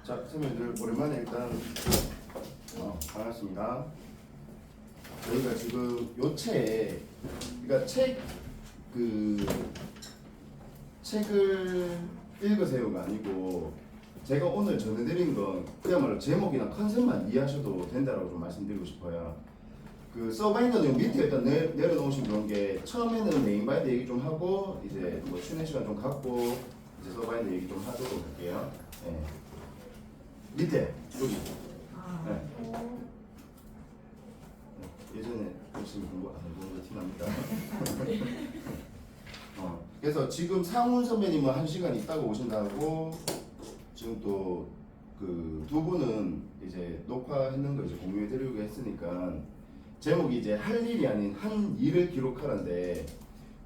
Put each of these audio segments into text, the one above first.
자, 선생님들 오랜만에 일단 반갑습니다. 저희가 지금 요 책에 그러니까 책을 읽으세요가 아니고 제가 오늘 전해드린 건 그야말로 제목이나 컨셉만 이해하셔도 된다라고 좀 말씀드리고 싶어요. 그 서바인더는 밑에 일단 내려놓으신 그런 게 처음에는 메인 바인더 얘기 좀 하고 이제 뭐 쉬는 시간 좀 갖고 이제 서바인더 얘기 좀 하도록 할게요. 네. 밑에 여기. 네. 예전에 열심히 공부 안 해본 거 티납니다. 그래서 지금 상훈 선배님은 1시간 있다고 오신다고 지금 또 그 두 분은 이제 녹화했는 거 이제 공유해드리고 했으니까 제목이 이제 할 일이 아닌 한 일을 기록하라인데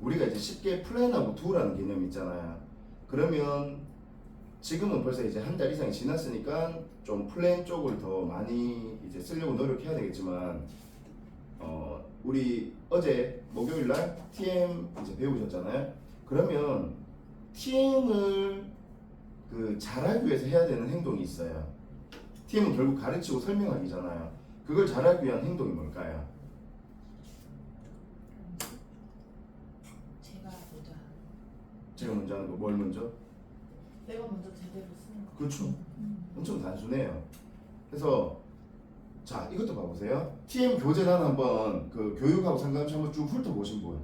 우리가 이제 쉽게 플랜하고 두라는 개념이 있잖아요. 그러면 지금은 벌써 이제 한 달 이상이 지났으니까 좀 플랜 쪽을 더 많이 이제 쓰려고 노력해야 되겠지만 우리 어제 목요일날 TM 이제 배우셨잖아요. 그러면 TM을 그 잘하기 위해서 해야 되는 행동이 있어요. TM은 결국 가르치고 설명하기잖아요. 그걸 잘하기 위한 행동이 뭘까요? 제가 먼저 하는 거 뭘 먼저? 내가 먼저 제대로 쓰는 거. 그렇죠. 엄청 단순해요. 그래서 자 이것도 봐보세요. TM 교재란 한번 그 교육하고 상관없이 한번 쭉 훑어보신 분.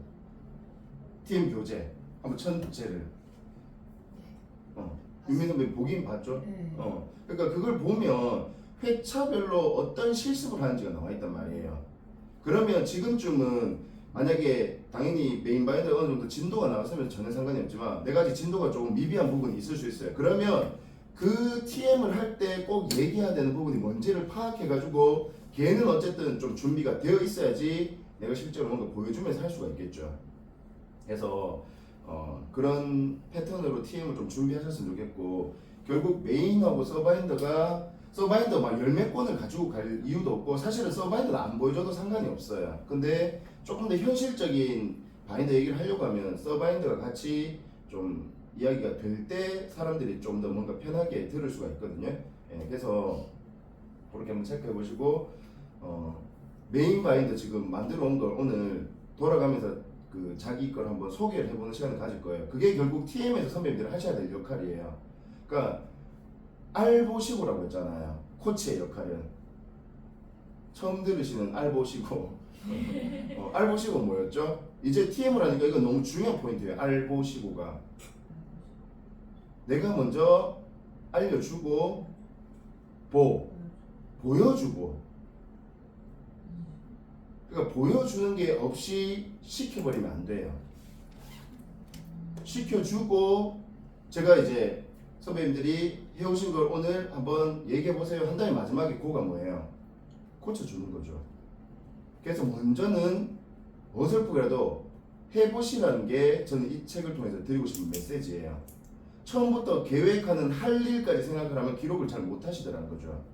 TM 교재 한번 전체를. 윤민 선배 보긴 봤죠? 네. 그러니까 그걸 보면 회차별로 어떤 실습을 하는지가 나와 있단 말이에요. 그러면 지금쯤은 만약에 당연히 메인 바인더 어느 정도 진도가 나왔으면 전혀 상관이 없지만 네 가지 진도가 조금 미비한 부분이 있을 수 있어요. 그러면 그 TM을 할 때 꼭 얘기해야 되는 부분이 뭔지를 파악해가지고 걔는 어쨌든 좀 준비가 되어 있어야지 내가 실제로 뭔가 보여주면서 할 수가 있겠죠. 그래서 그런 패턴으로 TM을 좀 준비하셨으면 좋겠고 결국 메인하고 서바인더 막 열 몇 권을 가지고 갈 이유도 없고 사실은 서바인더는 안 보여줘도 상관이 없어요. 근데 조금 더 현실적인 바인더 얘기를 하려고 하면 서바인더가 같이 좀 이야기가 될 때 사람들이 좀 더 뭔가 편하게 들을 수가 있거든요. 그래서 그렇게 한번 체크해 보시고 메인 바인더 지금 만들어 온 걸 오늘 돌아가면서 그 자기 걸 한번 소개를 해보는 시간을 가질 거예요. 그게 결국 TM에서 선배님들이 하셔야 될 역할이에요. 그러니까 알보시고라고 했잖아요. 코치의 역할은 처음 들으시는 알보시고 알보시고 뭐였죠? 이제 TM을 하니까 이건 너무 중요한 포인트예요. 알보시고가 내가 먼저 알려주고 보여주고 그러니까 보여주는 게 없이 시켜버리면 안 돼요. 시켜주고 제가 이제 선배님들이 해오신 걸 오늘 한번 얘기해보세요 한 다음에 마지막에 그거가 뭐예요? 고쳐주는 거죠. 그래서 먼저는 어설프게라도 해보시라는 게 저는 이 책을 통해서 드리고 싶은 메시지예요. 처음부터 계획하는 할 일까지 생각을 하면 기록을 잘 못하시더라는 거죠.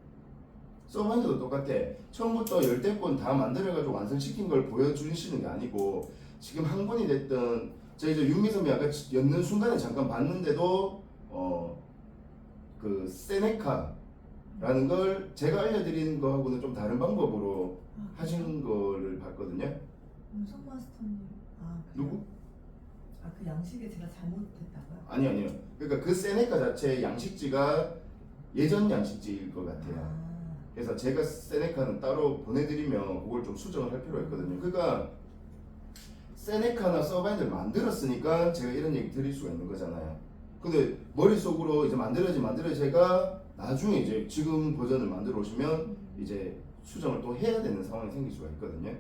서바인더도 똑같아. 처음부터 열댓 권 다 만들어가지고 완성시킨 걸 보여주시는 게 아니고 지금 한 권이 됐든 저희 윤미 선배 아까 였는 순간에 잠깐 봤는데도 그 세네카라는 걸 제가 알려드리는 거하고는 좀 다른 방법으로 하신 거를 봤거든요. 손 마스터님. 누구? 그 양식에 제가 잘못했다고요? 아니요. 그러니까 그 세네카 자체의 양식지가 예전 양식지일 것 같아요. 그래서 제가 세네카는 따로 보내드리면 그걸 좀 수정을 할 필요가 있거든요. 그러니까 세네카나 서바인더를 만들었으니까 제가 이런 얘기 드릴 수가 있는 거잖아요. 근데 머릿속으로 이제 만들어지 제가 나중에 이제 지금 버전을 만들어 오시면 이제 수정을 또 해야 되는 상황이 생길 수가 있거든요.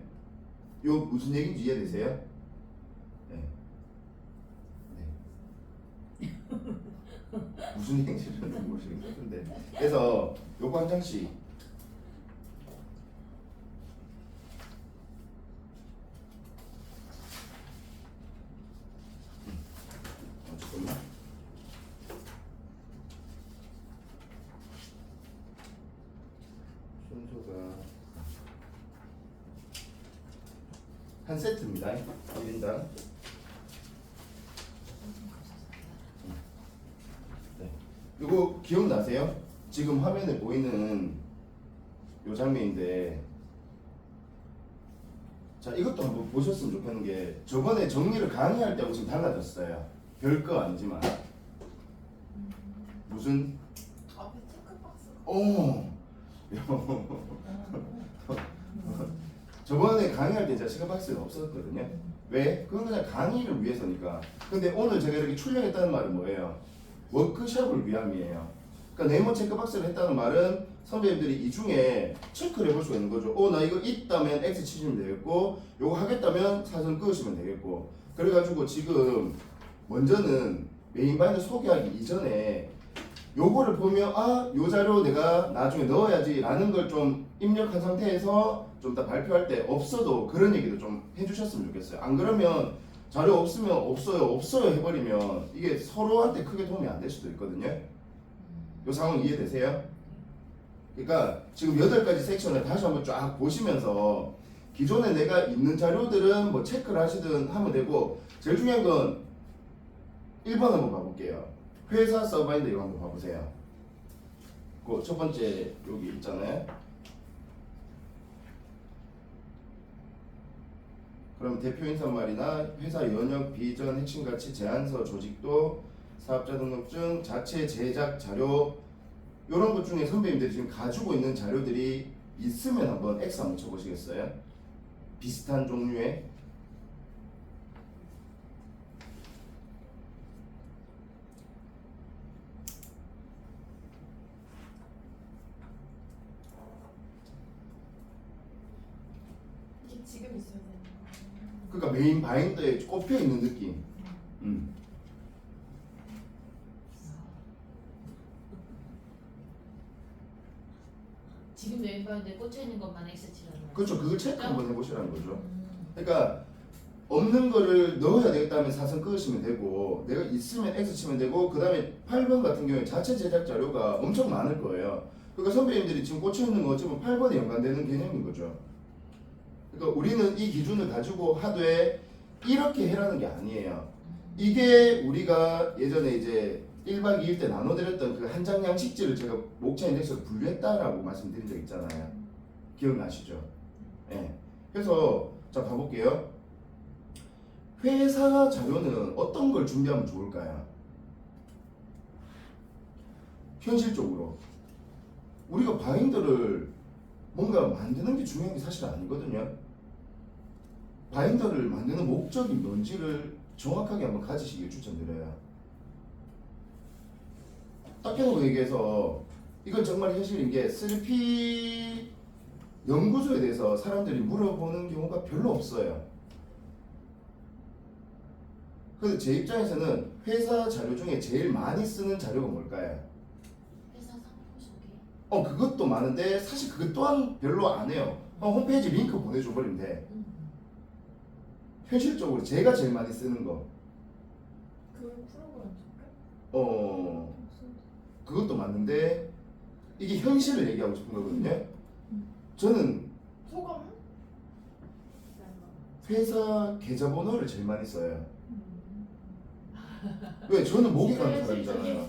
요 무슨 얘기인지 이해되세요? 네. 무슨 얘기인지는 모르겠는데 그래서 요거 한 장씩 잠깐만. 순서가 한 세트입니다. 1인당. 네. 이거 기억나세요? 지금 화면에 보이는 요 장면인데, 자 이것도 한번 보셨으면 좋겠는 게 저번에 정리를 강의할 때하고 지금 달라졌어요. 별거 아니지만 무슨 앞에 체크박스가. 오 저번에 강의할 때 제가 체크박스가 없었거든요. 왜? 그건 그냥 강의를 위해서니까. 근데 오늘 제가 이렇게 출력했다는 말은 뭐예요? 워크숍을 위함이에요. 그러니까 네모 체크박스를 했다는 말은 선배님들이 이 중에 체크를 해볼 수가 있는 거죠. 나 이거 있다면 X 치시면 되겠고, 요거 하겠다면 사선 끄시면 되겠고. 그래가지고 지금 먼저는 메인 바인더 소개하기 이전에 요거를 보면 요 자료 내가 나중에 넣어야지 라는 걸 좀 입력한 상태에서 좀 이따 발표할 때 없어도 그런 얘기도 좀 해주셨으면 좋겠어요. 안 그러면 자료 없으면 없어요 해버리면 이게 서로한테 크게 도움이 안 될 수도 있거든요. 요 상황 이해되세요? 그러니까 지금 8가지 섹션을 다시 한번 쫙 보시면서 기존에 내가 있는 자료들은 뭐 체크를 하시든 하면 되고, 제일 중요한 건 1번 한번 봐볼게요. 회사 서바인더 이거 한번 봐보세요. 그 첫 번째 여기 있잖아요. 그럼 대표 인사말이나 회사 연역 비전 핵심 가치 제안서 조직도 사업자 등록증 자체 제작 자료 이런 것 중에 선배님들이 지금 가지고 있는 자료들이 있으면 한번 X 한번 쳐보시겠어요? 비슷한 종류의 이게 지금 있어야 되는 거. 그러니까 메인 바인더에 꼽혀 있는 느낌. 지금 멤버인데 꽂혀 있는 것만 엑스치라는 거예요. 그렇죠. 그걸 체크 한번 해보시라는 거죠. 그러니까 없는 거를 넣어야 되겠다면 사선 끄시면 되고, 내가 있으면 X 치면 되고, 그 다음에 8번 같은 경우에 자체 제작 자료가 엄청 많을 거예요. 그러니까 선배님들이 지금 꽂혀 있는 거 어쩌면 8번에 연관되는 개념인 거죠. 그러니까 우리는 이 기준을 가지고 하되 이렇게 해라는 게 아니에요. 이게 우리가 예전에 이제 1박 2일 때 나눠드렸던 그 한 장 양식지를 제가 목차 인덱스로 분류했다라고 말씀드린 적 있잖아요. 기억나시죠? 예. 그래서 자 봐볼게요. 회사 자료는 어떤 걸 준비하면 좋을까요? 현실적으로 우리가 바인더를 뭔가 만드는 게 중요한 게 사실 아니거든요. 바인더를 만드는 목적이 뭔지를 정확하게 한번 가지시길 추천드려요. 딱 해놓고 얘기해서 이건 정말 현실인 게 3P 연구소에 대해서 사람들이 물어보는 경우가 별로 없어요. 그래서 제 입장에서는 회사 자료 중에 제일 많이 쓰는 자료가 뭘까요? 회사 상품 소개. 그것도 많은데 사실 그것 또한 별로 안 해요. 홈페이지 링크 보내줘 버리면 돼. 현실적으로 제가 제일 많이 쓰는 거. 그 프로그램 줄까? 그것도 맞는데 이게 현실을 얘기하고 싶은 거거든요. 저는 소감? 회사 계좌번호를 제일 많이 써요. 왜? 저는 목이 가는 사람이잖아요.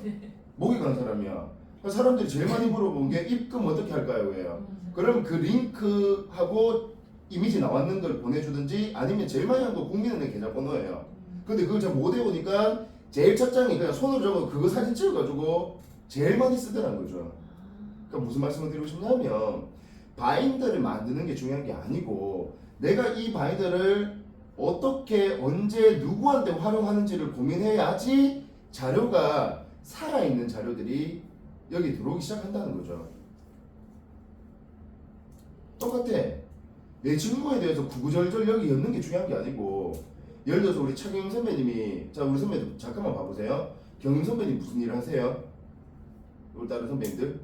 목이 가는 사람이야. 사람들이 제일 많이 물어본 게 입금 어떻게 할까요? 왜요? 그럼 그 링크하고 이미지 나왔는 걸 보내주든지 아니면 제일 많이 한 거 국민은행 계좌번호예요. 근데 그걸 제가 못 외우니까 제일 첫 장에 그냥 손으로 적어 그거 사진 찍어가지고 제일 많이 쓰더란 거죠. 그러니까 무슨 말씀을 드리고 싶냐면 바인더를 만드는 게 중요한 게 아니고 내가 이 바인더를 어떻게 언제 누구한테 활용하는지를 고민해야지 자료가 살아있는 자료들이 여기 들어오기 시작한다는 거죠. 똑같아. 내 친구에 대해서 구구절절 여기 엮는 게 중요한 게 아니고, 예를 들어서 우리 차경임 선배님이, 자 우리 선배님 잠깐만 봐보세요. 경임 선배님 무슨 일을 하세요? 우리 다른 선배님들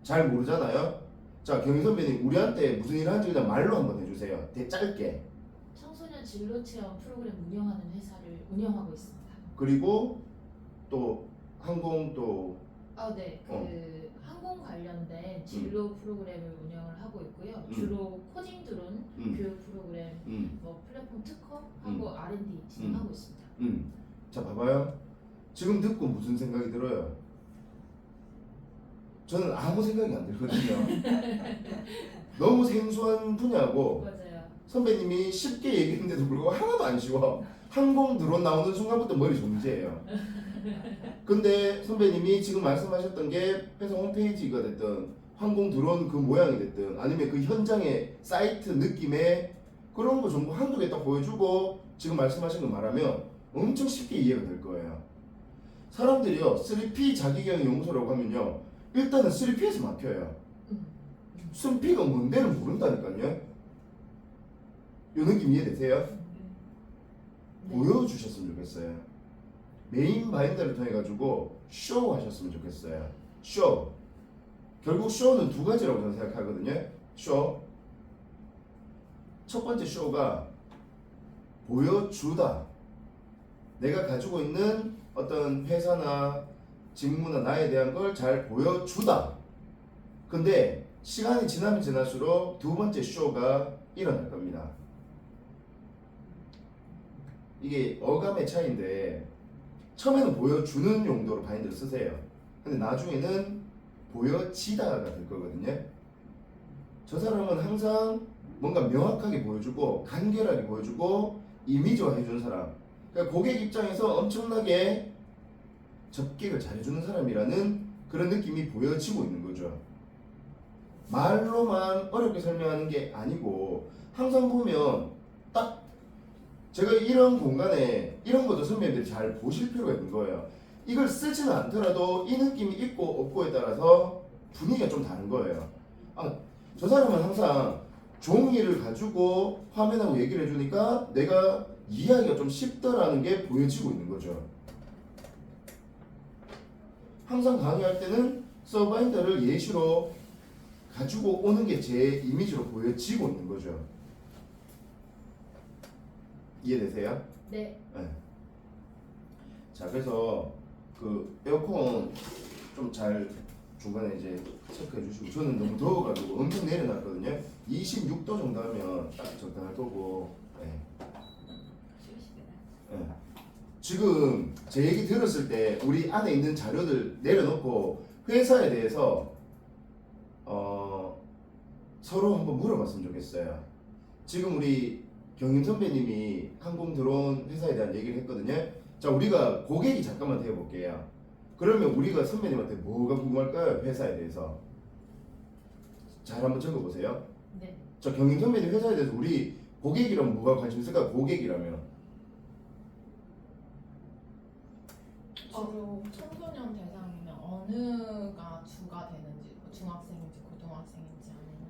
잘 모르잖아요. 자 경임 선배님 우리한테 무슨 일을 하는지 그냥 말로 한번 해주세요. 되게 짧게. 청소년 진로 체험 프로그램 운영하는 회사를 운영하고 있습니다. 그리고 또 항공 또 네. 항공 관련된 진로 프로그램을 운영을 하고 있고요. 주로 코딩 드론 교육 프로그램, 뭐 플랫폼 특허하고 R&D 진행하고 있습니다. 자 봐봐요. 지금 듣고 무슨 생각이 들어요? 저는 아무 생각이 안 들거든요. 너무 생소한 분야고 맞아요. 선배님이 쉽게 얘기했는데도 불구하고 하나도 안 쉬워. 항공 드론 나오는 순간부터 머리 존재해요. 근데 선배님이 지금 말씀하셨던 게 회사 홈페이지가 됐든 항공 드론 그 모양이 됐든 아니면 그 현장의 사이트 느낌의 그런 거 정보 한두 개 딱 보여주고 지금 말씀하신 거 말하면 엄청 쉽게 이해가 될 거예요. 사람들이요 3P 자기계획 연구소라고 하면요 일단은 3P에서 막혀요. 3P가 뭔데는 모른다니까요. 요 느낌 이해되세요? 네. 보여주셨으면 좋겠어요. 메인 바인더를 통해 가지고 쇼 하셨으면 좋겠어요. 쇼. 결국 쇼는 두 가지라고 저는 생각하거든요. 쇼. 첫 번째 쇼가 보여주다. 내가 가지고 있는 어떤 회사나 직무나 나에 대한 걸 잘 보여주다. 근데 시간이 지나면 지날수록 두 번째 쇼가 일어날 겁니다. 이게 어감의 차이인데 처음에는 보여주는 용도로 바인드를 쓰세요. 근데 나중에는 보여지다가 될 거거든요. 저 사람은 항상 뭔가 명확하게 보여주고 간결하게 보여주고 이미지화 해주는 사람. 그러니까 고객 입장에서 엄청나게 접객을 잘해주는 사람이라는 그런 느낌이 보여지고 있는 거죠. 말로만 어렵게 설명하는 게 아니고 항상 보면 딱 제가 이런 공간에 이런 것도 선배님들이 잘 보실 필요가 있는 거예요. 이걸 쓰지는 않더라도 이 느낌이 있고 없고에 따라서 분위기가 좀 다른 거예요. 아, 저 사람은 항상 종이를 가지고 화면하고 얘기를 해주니까 내가 이해하기가 좀 쉽다라는 게 보여지고 있는 거죠. 항상 강의할 때는 서바인더를 예시로 가지고 오는 게 제 이미지로 보여지고 있는 거죠. 이해되세요? 네. 네. 자, 그래서 그 에어컨 좀 잘 중간에 이제 체크해 주시고 저는 너무 더워가지고 엄청 내려놨거든요. 26도 정도 하면 딱 적당할 거고. 네. 네. 지금 제 얘기 들었을 때 우리 안에 있는 자료들 내려놓고 회사에 대해서 서로 한번 물어봤으면 좋겠어요. 지금 우리 경임 선배님이 항공 드론 회사에 대한 얘기를 했거든요. 자, 우리가 고객이 잠깐만 되어볼게요. 그러면 우리가 선배님한테 뭐가 궁금할까요? 회사에 대해서. 잘 한번 적어보세요. 네. 저 경임 선배님 회사에 대해서 우리 고객이라면 뭐가 관심 있을까요? 고객이라면. 주로 청소년 대상이면 어느가 주가 되는지 뭐 중학생인지 고등학생인지 아니면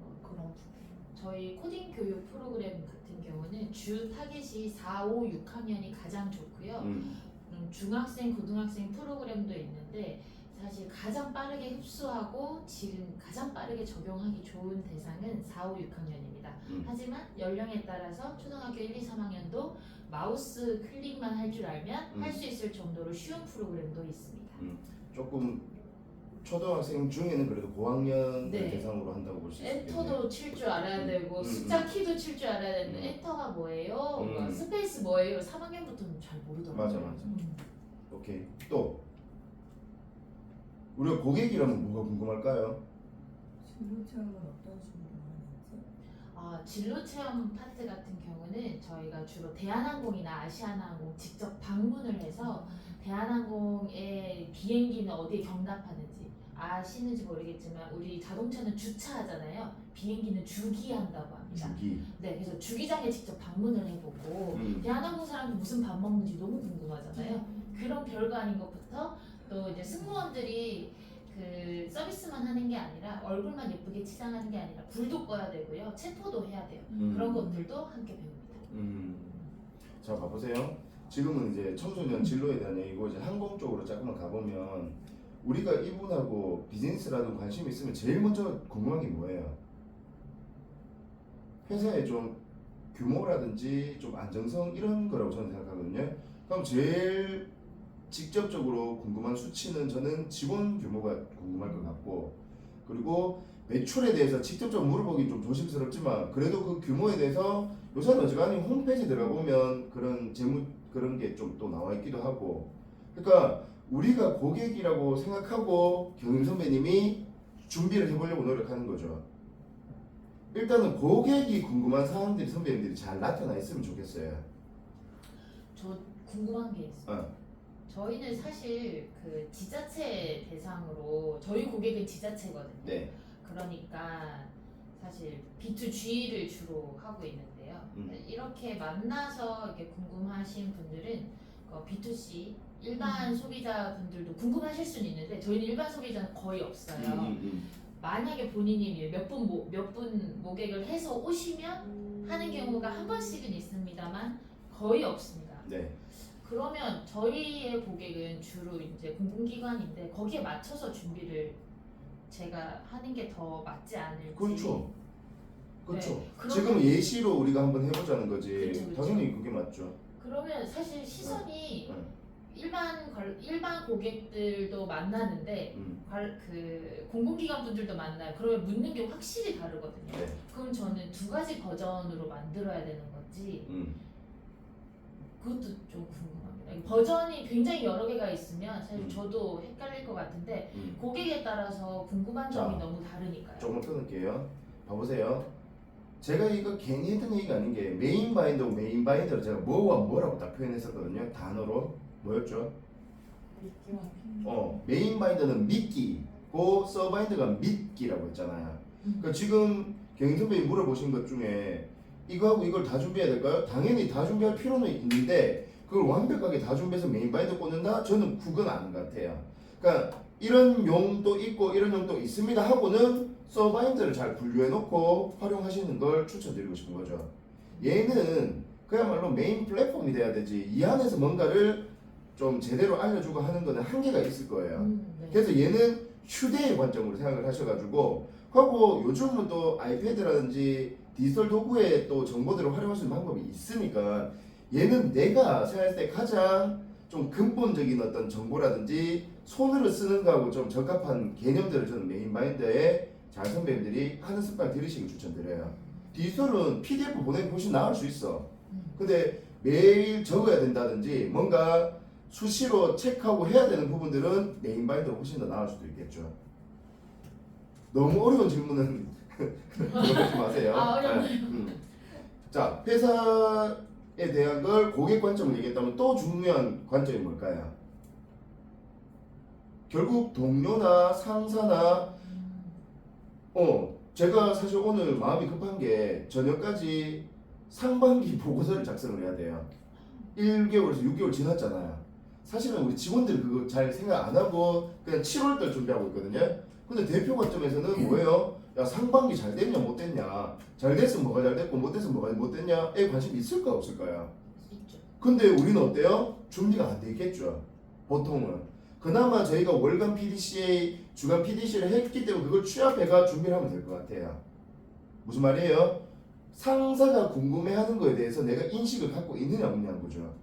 뭐 그런 부분. 저희 코딩 교육 프로그램 같은 경우는 주 타겟이 4, 5, 6학년이 가장 좋고요. 중학생, 고등학생 프로그램도 있는데 사실 가장 빠르게 흡수하고 지금 가장 빠르게 적용하기 좋은 대상은 4, 5, 6학년입니다. 하지만 연령에 따라서 초등학교 1, 2, 3학년도 마우스 클릭만 할 줄 알면 할 수 있을 정도로 쉬운 프로그램도 있습니다. 조금 초등학생 중에는 그래도 고학년 네. 대상으로 한다고 볼 수 있겠네요. 엔터도 칠 줄 알아야 되고 숫자 키도 칠 줄 알아야 되는데 엔터가 뭐예요? 뭐 스페이스 뭐예요? 3학년부터는 잘 모르더라고요. 맞아. 오케이. 또 우리가 고객이라면 뭐가 궁금할까요? 진로 체험은 어떤 식으로 하는지? 진로 체험 파트 같은 경우는 저희가 주로 대한항공이나 아시아나항공 직접 방문을 해서 대한항공의 비행기는 어디에 경납하는지 아시는지 모르겠지만 우리 자동차는 주차하잖아요. 비행기는 주기한다고 합니다. 주기. 네, 그래서 주기장에 직접 방문을 해보고 대한항공 사람들 무슨 밥 먹는지 너무 궁금하잖아요. 그런 별거 아닌 것부터 또 이제 승무원들이 그 서비스만 하는 게 아니라 얼굴만 예쁘게 치장하는 게 아니라 불도 꺼야 되고요. 체포도 해야 돼요. 그런 것들도 함께 배웁니다. 자, 봐보세요. 지금은 이제 청소년 진로에 대한 얘기고 이제 항공 쪽으로 조금만 가보면 우리가 이분하고 비즈니스라도 관심이 있으면 제일 먼저 궁금한 게 뭐예요? 회사의 좀 규모라든지 좀 안정성 이런 거라고 저는 생각하거든요. 그럼 제일 직접적으로 궁금한 수치는 저는 직원 규모가 궁금할 것 같고 그리고 매출에 대해서 직접적으로 물어보기 좀 조심스럽지만 그래도 그 규모에 대해서 요새는 어지간히 홈페이지 들어가 보면 그런 재무 그런 게 좀 또 나와 있기도 하고 그러니까 우리가 고객이라고 생각하고 경임 선배님이 준비를 해보려고 노력하는 거죠. 일단은 고객이 궁금한 사항들이 선배님들이 잘 나타나 있으면 좋겠어요. 저 궁금한 게 있어요. 어. 저희는 사실 그 지자체 대상으로 저희 고객은 지자체거든요. 네. 그러니까 사실 B2G를 주로 하고 있는데요. 음. 이렇게 만나서 이렇게 궁금하신 분들은 B2C 일반 소비자분들도 궁금하실 수는 있는데 저희는 일반 소비자는 거의 없어요. 만약에 본인이 몇 분 모객을 해서 오시면 하는 경우가 한 번씩은 있습니다만 거의 없습니다. 네. 그러면 저희의 고객은 주로 이제 공공기관인데 거기에 맞춰서 준비를 제가 하는 게 더 맞지 않을지. 그렇죠. 그렇죠. 네, 그러면- 지금 예시로 우리가 한번 해보자는 거지. 그쵸, 그쵸. 당연히 그게 맞죠. 그러면 사실 시선이 응. 일반 고객들도 만나는데 그 공공기관 분들도 만나요. 그러면 묻는 게 확실히 다르거든요. 네. 그럼 저는 두 가지 버전으로 만들어야 되는 건지 그것도 좀 궁금합니다. 버전이 굉장히 여러 개가 있으면 사실 저도 헷갈릴 것 같은데 고객에 따라서 궁금한 점이 자, 너무 다르니까요. 조금 끊을게요. 봐보세요. 제가 이거 괜히 했던 얘기가 아닌 게 메인 바인더고 메인 바인더를 제가 뭐와 뭐라고 딱 표현했었거든요. 단어로 뭐였죠? 메인 바인더는 미끼고 서 바인더가 밑기라고 했잖아요. 그러니까 지금 경인 선배님 물어보신 것 중에 이거하고 이걸 다 준비해야 될까요? 당연히 다 준비할 필요는 있는데 그걸 완벽하게 다 준비해서 메인 바인더 꽂는다? 저는 그건 아닌 것 같아요. 그러니까 이런 용도 있고 이런 용도 있습니다 하고는 서 바인더를 잘 분류해 놓고 활용하시는 걸 추천드리고 싶은 거죠. 얘는 그야말로 메인 플랫폼이 돼야 되지 이 안에서 뭔가를 좀 제대로 알려주고 하는 거는 한계가 있을 거예요. 네. 그래서 얘는 휴대의 관점으로 생각을 하셔가지고 하고 요즘은 또 아이패드라든지 디지털 도구에 또 정보들을 활용할 수 있는 방법이 있으니까 얘는 내가 생각했을 때 가장 좀 근본적인 어떤 정보라든지 손으로 쓰는 거하고 좀 적합한 개념들을 저는 메인 마인드에 잘 선배님들이 하는 습관 들이시길 추천드려요. 디지털은 PDF 보내면 훨씬 나을 수 있어. 근데 매일 적어야 된다든지 뭔가 수시로 체크하고 해야 되는 부분들은 메인 바인더가 훨씬 더 나을 수도 있겠죠. 너무 어려운 질문은 물어보지 마세요. 아, 어렵네요. 네. 자, 회사에 대한 걸 고객 관점을 얘기했다면 또 중요한 관점이 뭘까요? 결국 동료나 상사나 제가 사실 오늘 마음이 급한 게 저녁까지 상반기 보고서를 작성을 해야 돼요. 1개월에서 6개월 지났잖아요. 사실은 우리 직원들이 그거 잘 생각 안 하고 그냥 7월달 준비하고 있거든요. 근데 대표 관점에서는 뭐예요? 야, 상반기 잘 됐냐 못 됐냐, 잘 됐으면 뭐가 잘 됐고 못 됐으면 뭐가 못 됐냐에 관심이 있을까 없을까요? 있죠. 근데 우리는 어때요? 준비가 안 돼 있겠죠. 보통은 그나마 저희가 월간 PDCA, 주간 PDC를 했기 때문에 그걸 취합해가 준비를 하면 될 것 같아요. 무슨 말이에요? 상사가 궁금해하는 거에 대해서 내가 인식을 갖고 있느냐 없느냐는 거죠.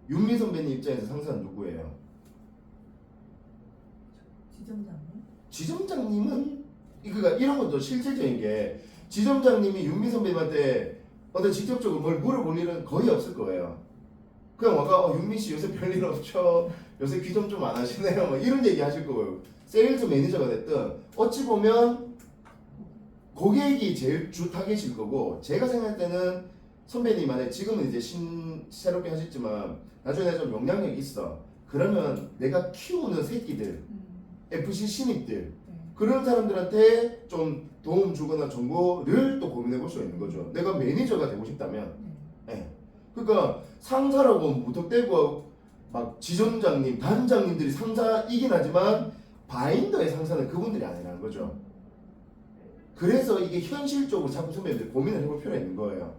윤미 선배님 입장에서 상사는 누구예요? 지점장님? 지점장님은 그러니까 이런 것도 실질적인 게 지점장님이 윤미 선배님한테 어떤 직접적으로 뭘 물어볼 일은 거의 없을 거예요. 그냥 와가 윤미 씨 요새 별일 없죠? 요새 귀 좀 안 하시네요. 뭐 이런 얘기 하실 거고요. 세일즈 매니저가 됐든 어찌 보면 고객이 제일 주 타겟일 거고 제가 생각할 때는 선배님한테 지금은 이제 새롭게 하셨지만 나중에 좀 영향력이 있어. 그러면 내가 키우는 새끼들, FC 신입들 그런 사람들한테 좀 도움 주거나 정보를 또 고민해 볼 수가 있는 거죠. 내가 매니저가 되고 싶다면. 그러니까 상사라고 무턱대고 막 지점장님, 단장님들이 상사이긴 하지만 바인더의 상사는 그분들이 아니라는 거죠. 그래서 이게 현실적으로 자꾸 선배님들 고민을 해볼 필요가 있는 거예요.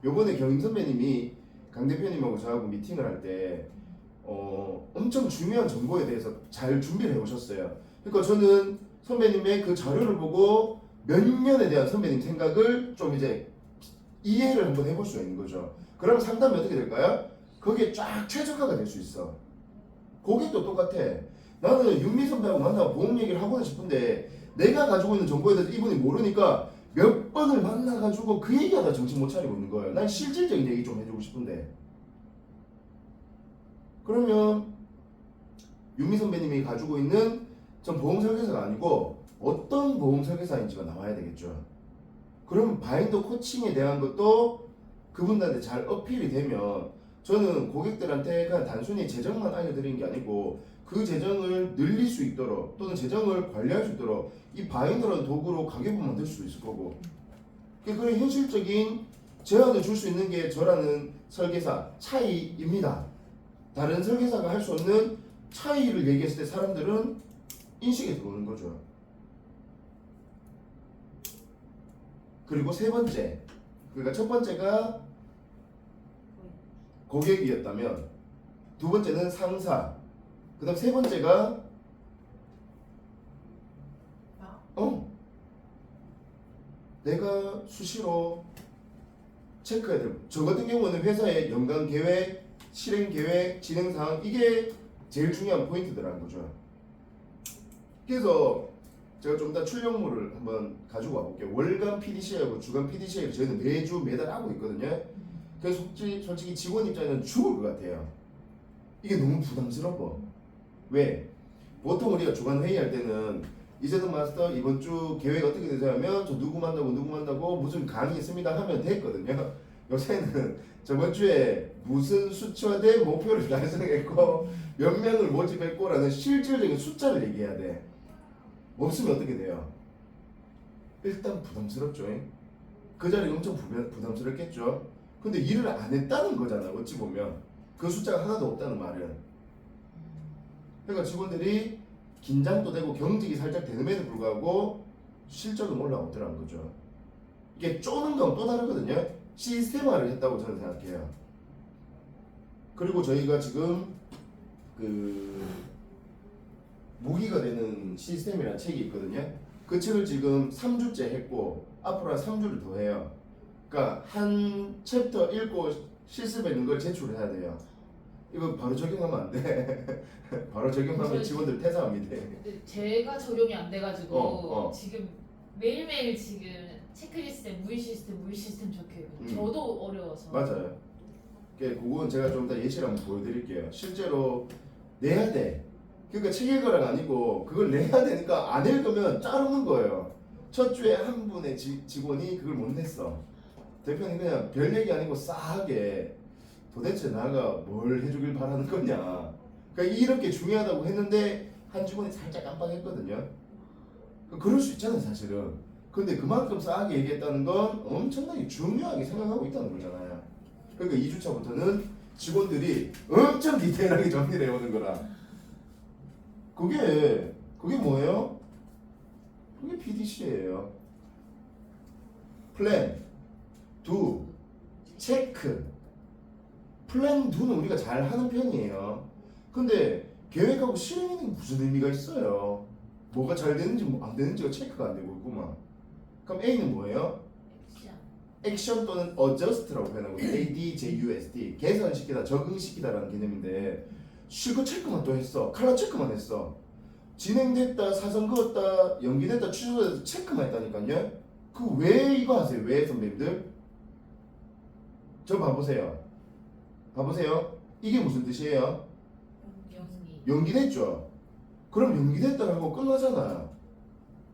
요번에 경임 선배님이 강 대표님하고 저하고 미팅을 할 때 엄청 중요한 정보에 대해서 잘 준비를 해오셨어요. 그러니까 저는 선배님의 그 자료를 보고 몇 년에 대한 선배님 생각을 좀 이제 이해를 한번 해볼 수가 있는 거죠. 그럼 상담이 어떻게 될까요? 거기에 쫙 최적화가 될 수 있어. 고객도 똑같아. 나는 윤미 선배하고 만나고 보험 얘기를 하고는 싶은데 내가 가지고 있는 정보에 대해서 이분이 모르니까 몇 번을 만나가지고 그 얘기하다 정신 못 차리고 있는 거예요. 난 실질적인 얘기 좀 해주고 싶은데 그러면 윤미 선배님이 가지고 있는 전 보험 설계사가 아니고 어떤 보험 설계사인지가 나와야 되겠죠. 그럼 바인더 코칭에 대한 것도 그분들한테 잘 어필이 되면 저는 고객들한테 그냥 단순히 재정만 알려드리는 게 아니고 그 재정을 늘릴 수 있도록 또는 재정을 관리할 수 있도록 이 바인더라는 도구로 가계부 만들 수도 있을 거고 그런 현실적인 제안을 줄 수 있는 게 저라는 설계사 차이입니다. 다른 설계사가 할 수 없는 차이를 얘기했을 때 사람들은 인식에 들어오는 거죠. 그리고 세 번째, 그러니까 첫 번째가 고객이었다면 두 번째는 상사, 그 다음 세 번째가 내가 수시로 체크해야 돼. 저 같은 경우는 회사의 연간 계획, 실행 계획, 진행 사항 이게 제일 중요한 포인트들라는 거죠. 그래서 제가 좀 이따 출력물을 한번 가지고 와볼게요. 월간 PDCA하고 주간 PDCA를 저희는 매주 매달 하고 있거든요. 그래서 솔직히 직원 입장에는 죽을 것 같아요. 이게 너무 부담스러워. 왜? 보통 우리가 주간 회의할 때는 이재동 마스터 이번 주 계획 어떻게 되냐면 저 누구 만나고 무슨 강의 있습니다 하면 됐거든요. 요새는 저번 주에 무슨 수치화된 목표를 달성했고 몇 명을 모집했고라는 실질적인 숫자를 얘기해야 돼. 없으면 어떻게 돼요? 일단 부담스럽죠. 그 자리 엄청 부담스럽겠죠. 근데 일을 안 했다는 거잖아. 어찌 보면 그 숫자가 하나도 없다는 말은. 그러니까 직원들이 긴장도 되고 경직이 살짝 되는에도 불구하고 실적은 올라오더라는 거죠. 이게 쪼는 건 또 다르거든요. 시스템화를 했다고 저는 생각해요. 그리고 저희가 지금 그 무기가 되는 시스템이라는 책이 있거든요. 그 책을 지금 3주째 했고 앞으로 한 3주를 더 해요. 그러니까 한 챕터 읽고 실습했는 걸 제출해야 돼요. 이거 바로 적용하면 안 돼. 바로 적용하면 직원들 퇴사합니다. 근데 제가 적용이 안 돼가지고 어. 지금 매일매일 지금 체크리스트에 무의 시스템 적혀요. 저도 어려워서. 맞아요. 그건 제가 좀 이따 예시를 한번 보여드릴게요. 실제로 내야 돼. 그러니까 책 읽으라가 아니고 그걸 내야 되니까 안 읽으면 자르는 거예요. 첫 주에 한 분의 직원이 그걸 못 냈어. 대표님 그냥 별 얘기 아니고 싸하게 도대체 나가 뭘 해주길 바라는 거냐. 그러니까 이렇게 중요하다고 했는데 한 직원이 살짝 깜빡했거든요. 그럴 수 있잖아요 사실은. 근데 그만큼 싸하게 얘기했다는 건 엄청나게 중요하게 생각하고 있다는 거잖아요. 그러니까 2주차부터는 직원들이 엄청 디테일하게 정리를 해오는 거라. 그게 뭐예요? 그게 PDCA예요. 플랜, 두, 체크. 플랜 두는 우리가 잘 하는 편이에요. 근데 계획하고 실행에는 무슨 의미가 있어요? 뭐가 잘 되는지 안 되는지가 체크가 안 되고 있구만. 그럼 A는 뭐예요? 액션 또는 adjust라고 표현하고 ADJUST 개선시키다, 적응시키다라는 개념인데 실컷 체크만 또 했어. 칼라 체크만 했어. 진행됐다, 사선 그었다, 연기됐다, 취소됐다 체크만 했다니까요. 그 왜 이거 하세요? 왜 선배님들? 저 봐보세요. 이게 무슨 뜻이에요? 연기됐죠? 그럼 연기됐다고 하고 끝나잖아요.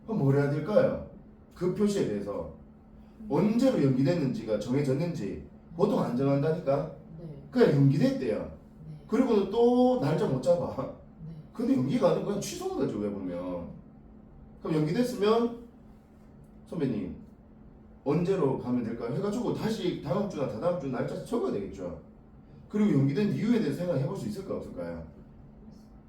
그럼 뭘 해야 될까요? 그 표시에 대해서 언제로 연기됐는지가 정해졌는지 보통 안 정한다니까. 네. 그냥 연기됐대요. 네. 그리고는 또 날짜 못 잡아. 네. 근데 연기가 아니고 그냥 취소인 거죠 왜 보면. 그럼 연기됐으면 선배님 언제로 가면 될까요? 해가지고 다시 다음 주나 다다음 주 날짜 적어야 되겠죠. 그리고 연기된 이유에 대해서 생각해 볼 수 있을까 없을까요?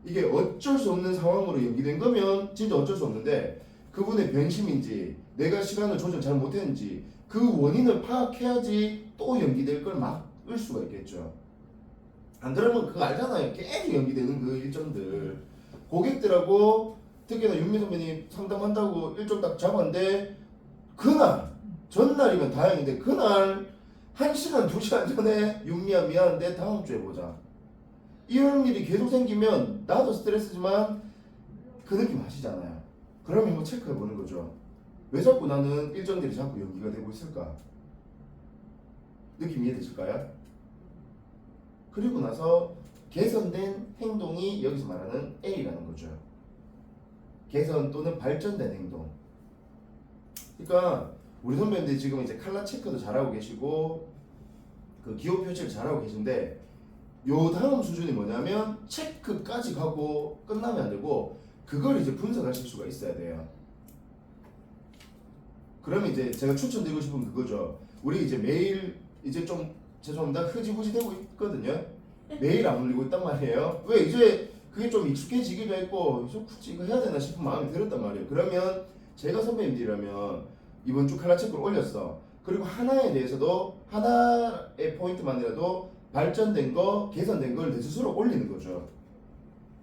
이게 어쩔 수 없는 상황으로 연기된 거면 진짜 어쩔 수 없는데 그분의 변심인지 내가 시간을 조절 잘 못했는지 그 원인을 파악해야지 또 연기될 걸 막을 수가 있겠죠. 안 그러면 그거 알잖아요. 계속 연기되는 그 일정들. 고객들하고 특히나 윤미 선배님 상담한다고 일정 딱 잡았는데 그날 전날이면 다행인데 그날 1시간 2시간 전에 윤미야 미안한데 다음 주에 보자. 이런 일이 계속 생기면 나도 스트레스지만 그 느낌 아시잖아요. 그러면 한번 체크해 보는 거죠. 왜 자꾸 나는 일정들이 자꾸 연기가 되고 있을까? 느낌 이해되실까요? 그리고 나서 개선된 행동이 여기서 말하는 A라는 거죠. 개선 또는 발전된 행동. 그러니까 우리 선배님들이 지금 이제 칼라 체크도 잘하고 계시고 그 기호 표시를 잘하고 계신데 요 다음 수준이 뭐냐면 체크까지 가고 끝나면 안 되고 그걸 이제 분석하실 수가 있어야 돼요. 그러면 이제 제가 추천드리고 싶은 그거죠. 우리 이제 매일 이제 좀 죄송합니다 흐지부지 되고 있거든요. 매일 안 올리고 있단 말이에요. 왜 이제 그게 좀 익숙해지기도 했고 좀 굳이 이거 해야 되나 싶은 마음이 들었단 말이에요. 그러면 제가 선배님들이라면 이번 주 칼라 체크를 올렸어. 그리고 하나에 대해서도 하나의 포인트만이라도 발전된 거, 개선된 걸 내 스스로 올리는 거죠.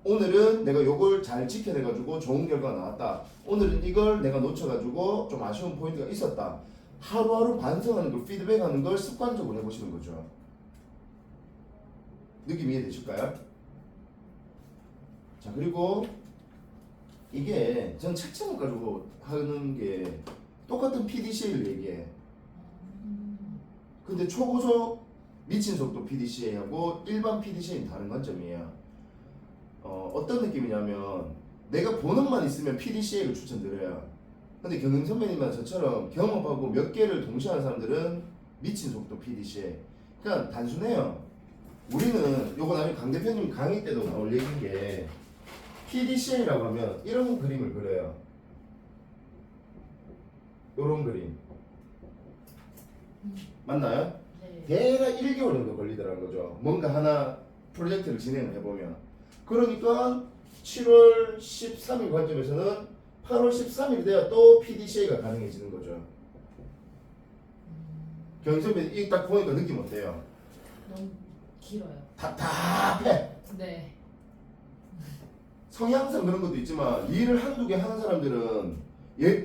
오늘은 내가 요걸 잘 지켜내가지고 좋은 결과가 나왔다. 오늘은 이걸 내가 놓쳐가지고 좀 아쉬운 포인트가 있었다. 하루하루 반성하는 걸, 피드백하는 걸 습관적으로 해보시는 거죠. 느낌 이해되실까요? 자, 그리고 이게 전 책장을 가지고 하는 게 똑같은 PDCA를 얘기해. 근데 초고속 미친 속도 PDCA하고 일반 PDCA는 다른 관점이에요. 어떤 느낌이냐면 내가 본업만 있으면 PDCA를 추천드려요. 근데 경영 선배님이나 저처럼 경험하고 몇 개를 동시에 하는 사람들은 미친 속도 PDCA. 그러니까 단순해요. 우리는 요거 나중에 강 대표님 강의 때도 나올 얘기인 게 PDCA라고 하면 이런 그림을 그려요. 요런 그림. 맞나요? 네. 대략 1개월 정도 걸리더라는 거죠. 뭔가 하나 프로젝트를 진행을 해보면. 그러니까 7월 13일 관점에서는 8월 13일이 돼야 또 PDCA가 가능해지는 거죠. 경선배 이딱 보니까 느낌 어때요? 너무 길어요. 답답해. 네. 성향상 그런 것도 있지만 일을 한두 개 하는 사람들은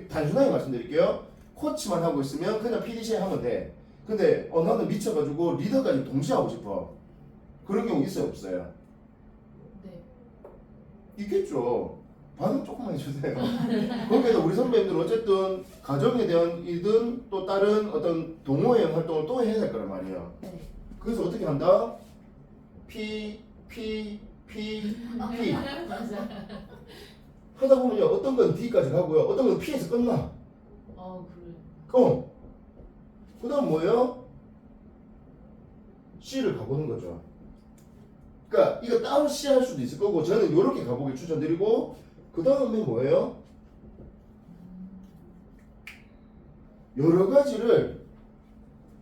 단순하게 말씀드릴게요. 코치만 하고 있으면 그냥 PDCA 하면 돼. 근데 나는 미쳐가지고 리더까지 동시에 하고 싶어. 그런 경우 있어요 없어요? 네. 있겠죠. 반응 조금만 해주세요. 거기에서 우리 선배님들은 어쨌든 가정에 대한 일든 또 다른 어떤 동호회 활동을 또 해야 될 거란 말이에요. 네. 그래서 어떻게 한다? P 맞아. 하다 보면요 어떤 건 D까지 가고요 어떤 건 P에서 끝나. 그래. 그 다음 뭐예요? C를 가보는 거죠. 그러니까 이거 다운 C 할 수도 있을 거고 저는 이렇게 가보기 추천드리고 그 다음에 뭐예요? 여러 가지를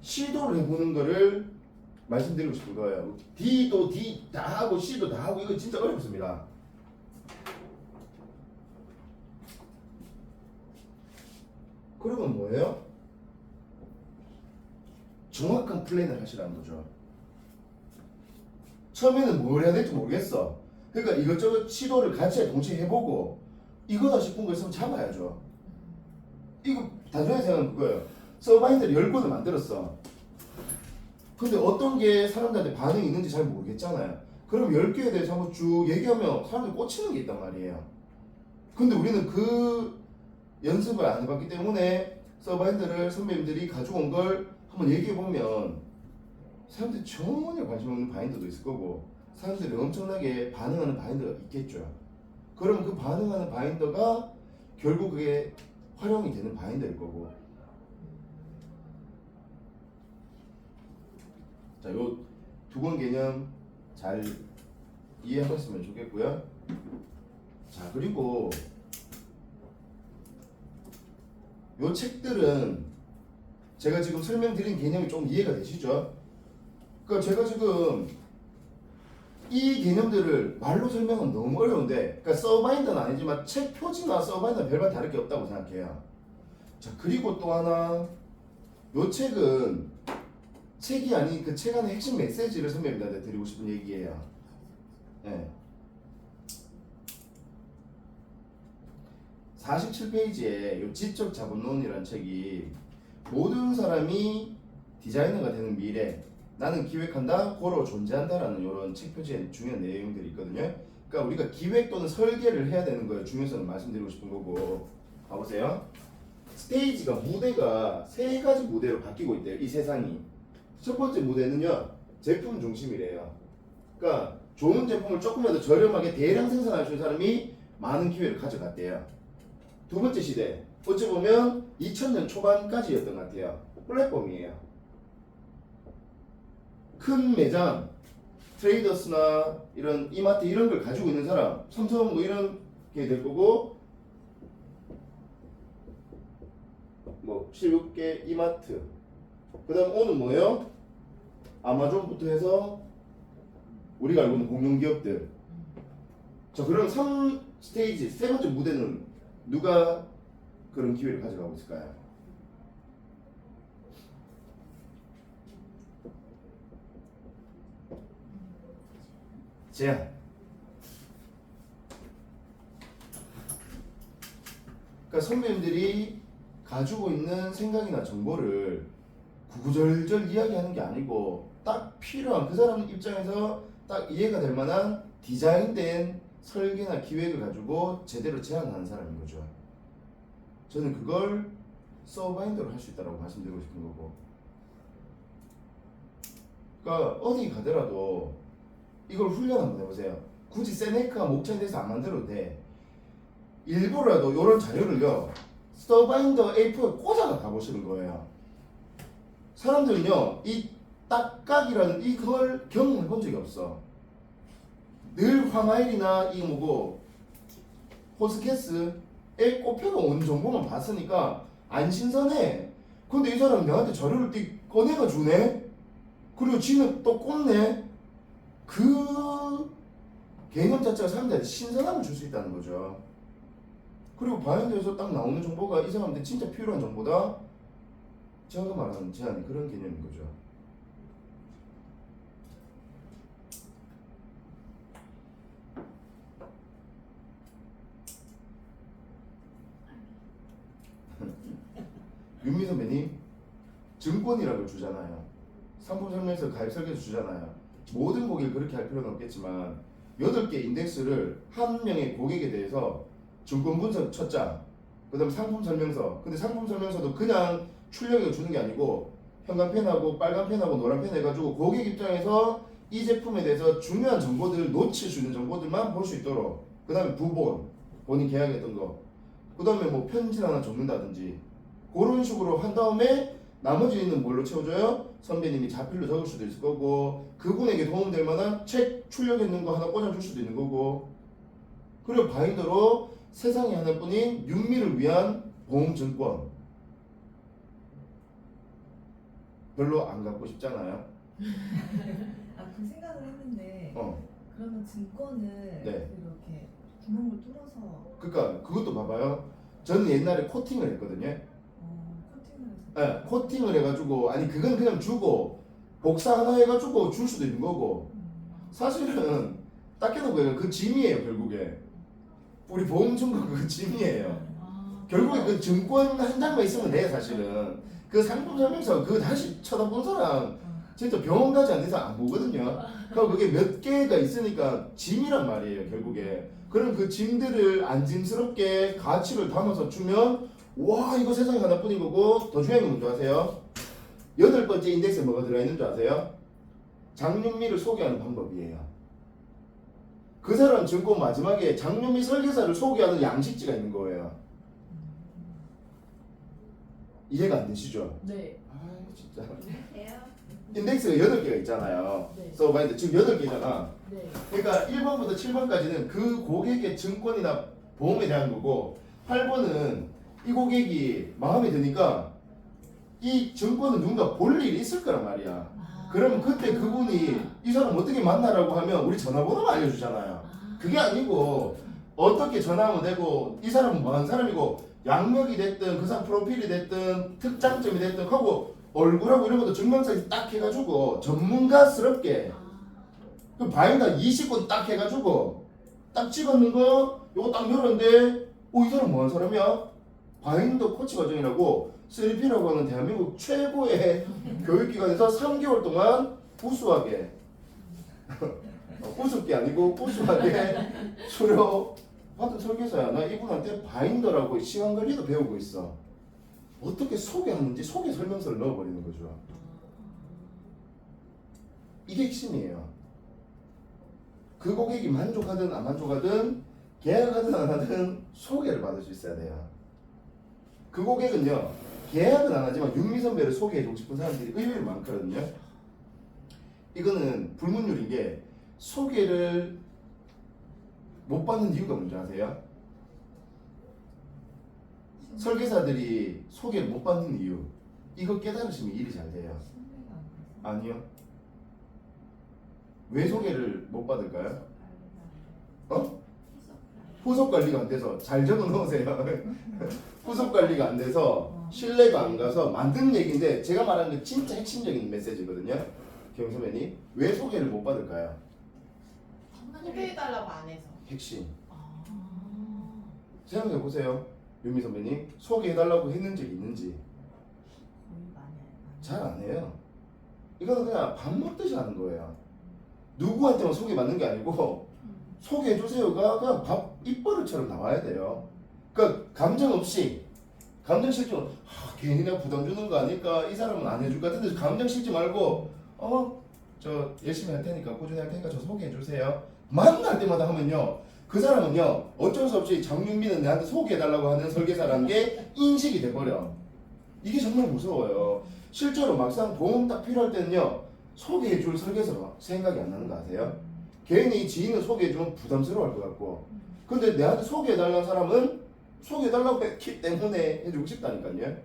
시도를 해보는 거를 말씀드리고 싶은 거예요. D도 D 다 하고 C도 다 하고 이거 진짜 어렵습니다. 그러면 뭐예요? 정확한 플랜을 하시라는 거죠. 처음에는 뭘 해야 될지 모르겠어. 그러니까 이것저것 시도를 같이 동시에 해보고 이거다 싶은 거 있으면 잡아야죠. 이거 단순하게 생각하면 그거예요. 서바인더를 10권을 만들었어. 근데 어떤 게 사람들한테 반응이 있는지 잘 모르겠잖아요. 그럼 10개에 대해서 한번 쭉 얘기하면 사람들이 꽂히는 게 있단 말이에요. 근데 우리는 그 연습을 안 해봤기 때문에 서바인더를 선배님들이 가져온 걸 한번 얘기해보면 사람들이 전혀 관심 없는 바인더도 있을 거고 사람들이 엄청나게 반응하는 바인더가 있겠죠. 그럼 그 반응하는 바인더가 결국 그게 활용이 되는 바인더일 거고. 자, 요 두 권 개념 잘 이해하셨으면 좋겠고요. 자, 그리고 요 책들은 제가 지금 설명드린 개념이 좀 이해가 되시죠? 그러니까 제가 지금 이 개념들을 말로 설명은 너무 어려운데, 그러니까 서바인더는 아니지만 책 표지나 서바인더는 별반 다를 게 없다고 생각해요. 자, 그리고 또 하나, 요 책은 책이 아닌 그 책 안의 핵심 메시지를 선배님들한테 드리고 싶은 얘기예요. 네. 47페이지에 요 지적 자본론이라는 책이 모든 사람이 디자이너가 되는 미래, 나는 기획한다, 고로 존재한다라는 이런 책 표지에 중요한 내용들이 있거든요. 그러니까 우리가 기획 또는 설계를 해야 되는 거예요. 중요성을 말씀드리고 싶은 거고. 봐보세요. 스테이지가 무대가 세 가지 무대로 바뀌고 있대요. 이 세상이. 첫 번째 무대는요, 제품 중심이래요. 그러니까 좋은 제품을 조금이라도 저렴하게 대량 생산할 수 있는 사람이 많은 기회를 가져갔대요. 두 번째 시대, 어찌 보면 2000년 초반까지였던 것 같아요. 플랫폼이에요. 큰 매장, 트레이더스나 이런 이마트 이런 걸 가지고 있는 사람, 삼성 뭐 이런 게 될 거고, 뭐 7개 이마트, 그 다음 오는 뭐예요? 아마존부터 해서 우리가 알고 있는 공룡 기업들. 자, 그럼 3스테이지 세 번째 무대는 누가 그런 기회를 가져가고 있을까요? 제안. 그러니까 선배님들이 가지고 있는 생각이나 정보를 구구절절 이야기하는 게 아니고 딱 필요한 그 사람 입장에서 딱 이해가 될 만한 디자인된 설계나 기획을 가지고 제대로 제안하는 사람인 거죠. 저는 그걸 서바인더로 할 수 있다고 말씀드리고 싶은 거고. 그러니까 어디 가더라도 이걸 훈련 한번 해보세요. 굳이 세네카 목차에 대해서 안 만들어도 돼. 일부러라도 이런 자료를요 서바인더 A4에 꽂아가 가보시는 거예요. 사람들은요 이 딱각이라는 이걸 경험해 본 적이 없어. 늘 화마일이나 이 뭐고 호스케스에 꼽혀놓은 정보만 봤으니까 안 신선해. 근데 이 사람은 내한테 자료를 꺼내가 주네. 그리고 지는 또 꼽네. 그 개념 자체가 사람들한테 신선함을 줄 수 있다는 거죠. 그리고 바이온드에서 딱 나오는 정보가 이 사람한테 진짜 필요한 정보다. 제가 말하는 제안이 그런 개념인 거죠. 윤미 선배님 증권이라고 주잖아요. 상품 설명서 가입 설계서 주잖아요. 모든 고객을 그렇게 할 필요는 없겠지만 8개 인덱스를 한 명의 고객에 대해서 증권 분석 첫 장, 그 다음 상품 설명서. 근데 상품 설명서도 그냥 출력해 주는 게 아니고 형광펜하고 빨간펜하고 노란펜 해가지고 고객 입장에서 이 제품에 대해서 중요한 정보들을 놓칠 수 있는 정보들만 볼 수 있도록. 그 다음에 부본, 본인 계약했던 거. 그 다음에 뭐 편지를 하나 적는다든지 그런 식으로 한 다음에 나머지는 뭘로 채워줘요? 선배님이 자필로 적을 수도 있을 거고 그분에게 도움될 만한 책 출력했는 거 하나 꽂아줄 수도 있는 거고. 그리고 바인더로 세상에 하나뿐인 윤미를 위한 보험증권 별로 안 갖고 싶잖아요. 그 생각을 했는데 어. 그러면 증권을 네. 이렇게 구멍을 뚫어서 그러니까 그것도 봐봐요. 저는 옛날에 코팅을 했거든요. 코팅을 해서 네, 코팅을 해가지고 아니 그건 그냥 주고 복사 하나 해가지고 줄 수도 있는 거고 사실은 딱 해놓고 그 짐이에요 결국에. 우리 보험증권 그 짐이에요. 결국에 그 증권 한 장만 있으면 돼 사실은. 그 상품 설명서 그거 다시 쳐다본 사람 진짜 병원 가지 않는 이상 안 보거든요. 그럼 그게 몇 개가 있으니까 짐이란 말이에요 결국에. 그럼 그 짐들을 안짐스럽게 가치를 담아서 주면 와 이거 세상에 하나뿐인 거고. 더 중요한 건 뭔지 아세요? 8번째 인덱스에 뭐가 들어있는 줄 아세요? 장윤미를 소개하는 방법이에요. 그 사람 증권 마지막에 장윤미 설계사를 소개하는 양식지가 있는 거예요. 이해가 안 되시죠? 네. 아 진짜 돼요? 인덱스가 8개가 있잖아요. 네. 서바인드 지금 8개잖아. 네. 그러니까 1번부터 7번까지는 그 고객의 증권이나 보험에 대한 거고 8번은 이 고객이 마음에 드니까 이 증권은 누군가 볼 일이 있을 거란 말이야. 그러면 그때 그분이 이 사람 어떻게 만나라고 하면 우리 전화번호만 알려주잖아요. 그게 아니고 어떻게 전화하면 되고 이 사람은 뭐하는 사람이고 양력이 됐든 그 사람 프로필이 됐든 특장점이 됐든 하고 얼굴하고 이런 것도 증명사진 딱 해가지고 전문가스럽게 그 바인더 20권 딱 해가지고 딱 찍었는 거 요거 딱 열었는데 이 사람 뭐하는 사람이야? 바인더 코치 과정이라고 3P라고 하는 대한민국 최고의 교육기관에서 3개월 동안 우수하게 우습게 아니고 우수하게 수료 받은 설계사야. 나 이분한테 바인더라고 시간관리도 배우고 있어. 어떻게 소개하는지 소개 설명서를 넣어버리는 거죠. 이게 핵심이에요. 그 고객이 만족하든 안 만족하든 계약하든 안 하든 소개를 받을 수 있어야 돼요. 그 고객은요 계약은 안 하지만 윤미 선배를 소개해주고 싶은 사람들이 의외로 많거든요. 이거는 불문율인 게 소개를 못 받는 이유가 뭔지 아세요? 설계사들이 소개를 못 받는 이유 이거 깨달으시면 일이 잘 돼요. 신뢰가 안 돼서. 아니요. 왜 소개를 못 받을까요? 어? 후속 관리가 안 돼서 잘 적어 놓으세요. 후속 관리가 안 돼서 신뢰가 안 가서 만든 얘기인데 제가 말하는 게 진짜 핵심적인 메시지거든요. 김 선배님 왜 소개를 못 받을까요? 소개해달라고 안 해서. 핵심 아. 생각해 보세요. 윤미 선배님 소개해달라고 했는 적 있는지 거의 많이 안 해요. 잘 안 해요. 이거는 그냥 밥 먹듯이 하는 거예요. 누구한테만 소개받는 게 아니고 소개해주세요가 그냥 밥 입버릇처럼 나와야 돼요. 그러니까 감정 없이 감정 실지 괜히 내가 부담 주는 거 아닐까 이 사람은 안 해줄 것 같은데 감정 실지 말고 저 열심히 할 테니까 꾸준히 할 테니까 저 소개해주세요. 만날 때마다 하면요 그 사람은요 어쩔 수 없이 장윤민은 내한테 소개해달라고 하는 설계사라는 게 인식이 돼버려. 이게 정말 무서워요. 실제로 막상 도움 딱 필요할 때는요 소개해줄 설계사가 생각이 안 나는 거 아세요? 괜히 지인을 소개해주면 부담스러워할 것 같고 근데 내한테 소개해달라는 사람은 소개해달라고 했기 때문에 해주고 싶다니까요.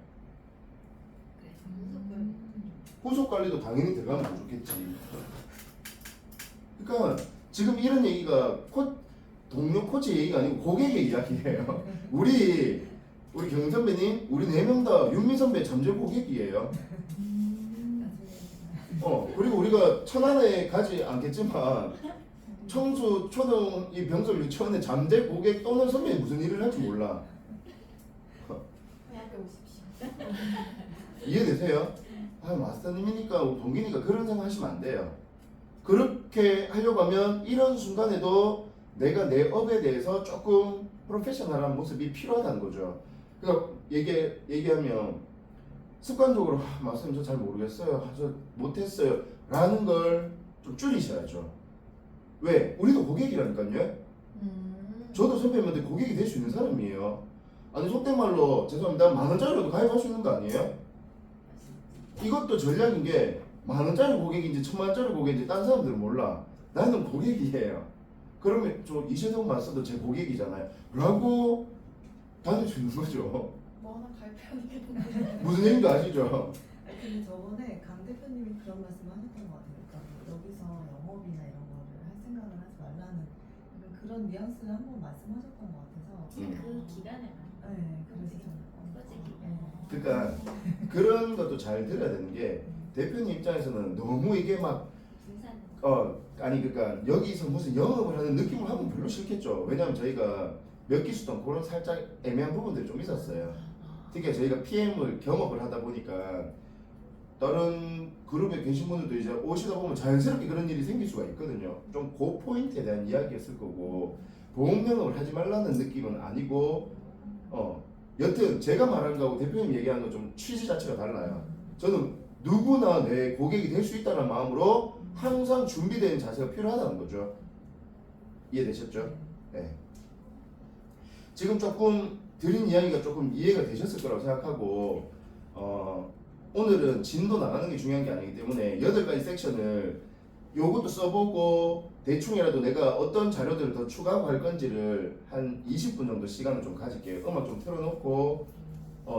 후속관리도 당연히 들어가면 좋겠지. 그러니까 지금 이런 얘기가 동료 코치 얘기가 아니고 고객의 이야기예요. 우리 경 선배님 우리 4명 다 윤미 선배 잠재 고객이에요. 그리고 우리가 천안에 가지 않겠지만 청주 초등 이 병설 유치원의 잠재 고객 또는 선배님 무슨 일을 할지 몰라. 대학교 오십시오. 이해되세요? 마스터님이니까 동기니까 그런 생각 하시면 안 돼요. 그렇게 하려고 하면 이런 순간에도 내가 내 업에 대해서 조금 프로페셔널한 모습이 필요하다는 거죠. 그러니까 얘기하면 습관적으로 마스터님 저 잘 모르겠어요. 저 못했어요. 라는 걸 좀 줄이셔야죠. 왜? 우리도 고객이라니까요. 저도 선배님한테 고객이 될 수 있는 사람이에요. 아니 속된 말로 죄송합니다. 10,000원짜리라도 가입할 수 있는 거 아니에요? 이것도 전략인 게 10,000원짜리 고객인지 1,000,000원짜리 고객인지 딴 사람들은 몰라. 나는 고객이에요. 그러면 저 이재동 마스터도 제 고객이잖아요. 라고 다닐 수 있는 거죠. 뭐 하나 발표하겠는데. 무슨 얘기인지 아시죠? 근데 저번에 강 대표님이 그런 말씀을 하셨던 것 같아요. 그러니까 여기서 영업이나 이런 거를 할 생각을 하지 말라는 그런 뉘앙스를 한번 말씀하셨던 것 같아서. 그 기간에 네, 그래서 저는 솔직히. 그러니까 그런 것도 잘 들어야 되는 게 대표님 입장에서는 너무 이게 막 그러니까 여기서 무슨 영업을 하는 느낌을 하면 별로 싫겠죠. 왜냐하면 저희가 몇 기수 동안 그런 살짝 애매한 부분들이 좀 있었어요. 특히 저희가 PM을 경험을 하다 보니까 다른 그룹에 계신 분들도 이제 오시다 보면 자연스럽게 그런 일이 생길 수가 있거든요. 좀 그 포인트에 대한 이야기였을 거고 보험 영업을 하지 말라는 느낌은 아니고 여튼 제가 말한 거하고 대표님 얘기하는 건 좀 취지 자체가 달라요. 저는 누구나 내 고객이 될 수 있다는 마음으로 항상 준비된 자세가 필요하다는 거죠. 이해되셨죠? 네. 지금 조금 드린 이야기가 조금 이해가 되셨을 거라고 생각하고 오늘은 진도 나가는 게 중요한 게 아니기 때문에 8가지 섹션을 요것도 써보고 대충이라도 내가 어떤 자료들을 더 추가하고 할 건지를 한 20분 정도 시간을 좀 가질게요. 음악 좀 틀어놓고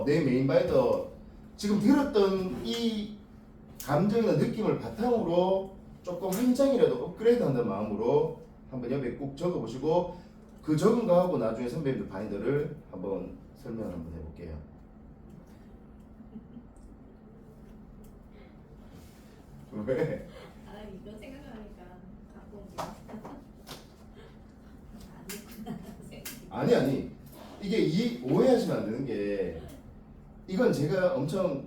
내 메인 바이더 지금 들었던 이 감정이나 느낌을 바탕으로 조금 한 장이라도 업그레이드 한다는 마음으로 한번 옆에 꼭 적어보시고 그 적은 거 하고 나중에 선배님들 바인더를 한번 설명을 한번 해볼게요. 왜? 이거 생각하니까 갖고 안 됐구나. 아니 이게 오해하시면 안 되는 게 이건 제가 엄청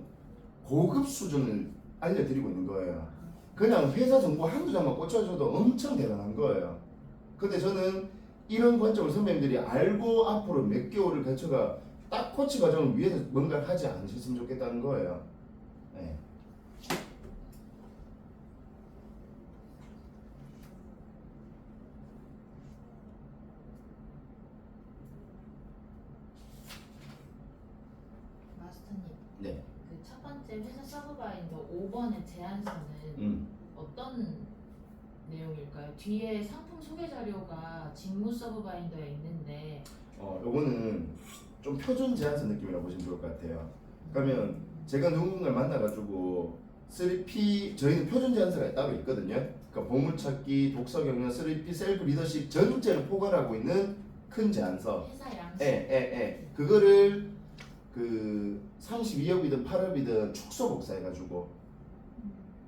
고급 수준을 알려드리고 있는 거예요. 그냥 회사 정보 한두 장만 꽂혀줘도 엄청 대단한 거예요. 근데 저는 이런 관점을 선배님들이 알고 앞으로 몇 개월을 거쳐가 딱 코치 과정을 위해서 뭔가를 하지 않으셨으면 좋겠다는 거예요. 네. 때 회사 서브바인더 5번의 제안서는 어떤 내용일까요? 뒤에 상품 소개 자료가 직무 서브바인더에 있는데 요거는 좀 표준 제안서 느낌이라고 보시면 좋을 것 같아요. 그러면 제가 누군가를 만나가지고 3P 저희는 표준 제안서가 따로 있거든요. 그러니까 보물찾기, 독서 경영, 3P 셀프 리더십 전체를 포괄하고 있는 큰 제안서. 회사 양식. 그거를 그 32억이든 8억이든 축소 복사해가지고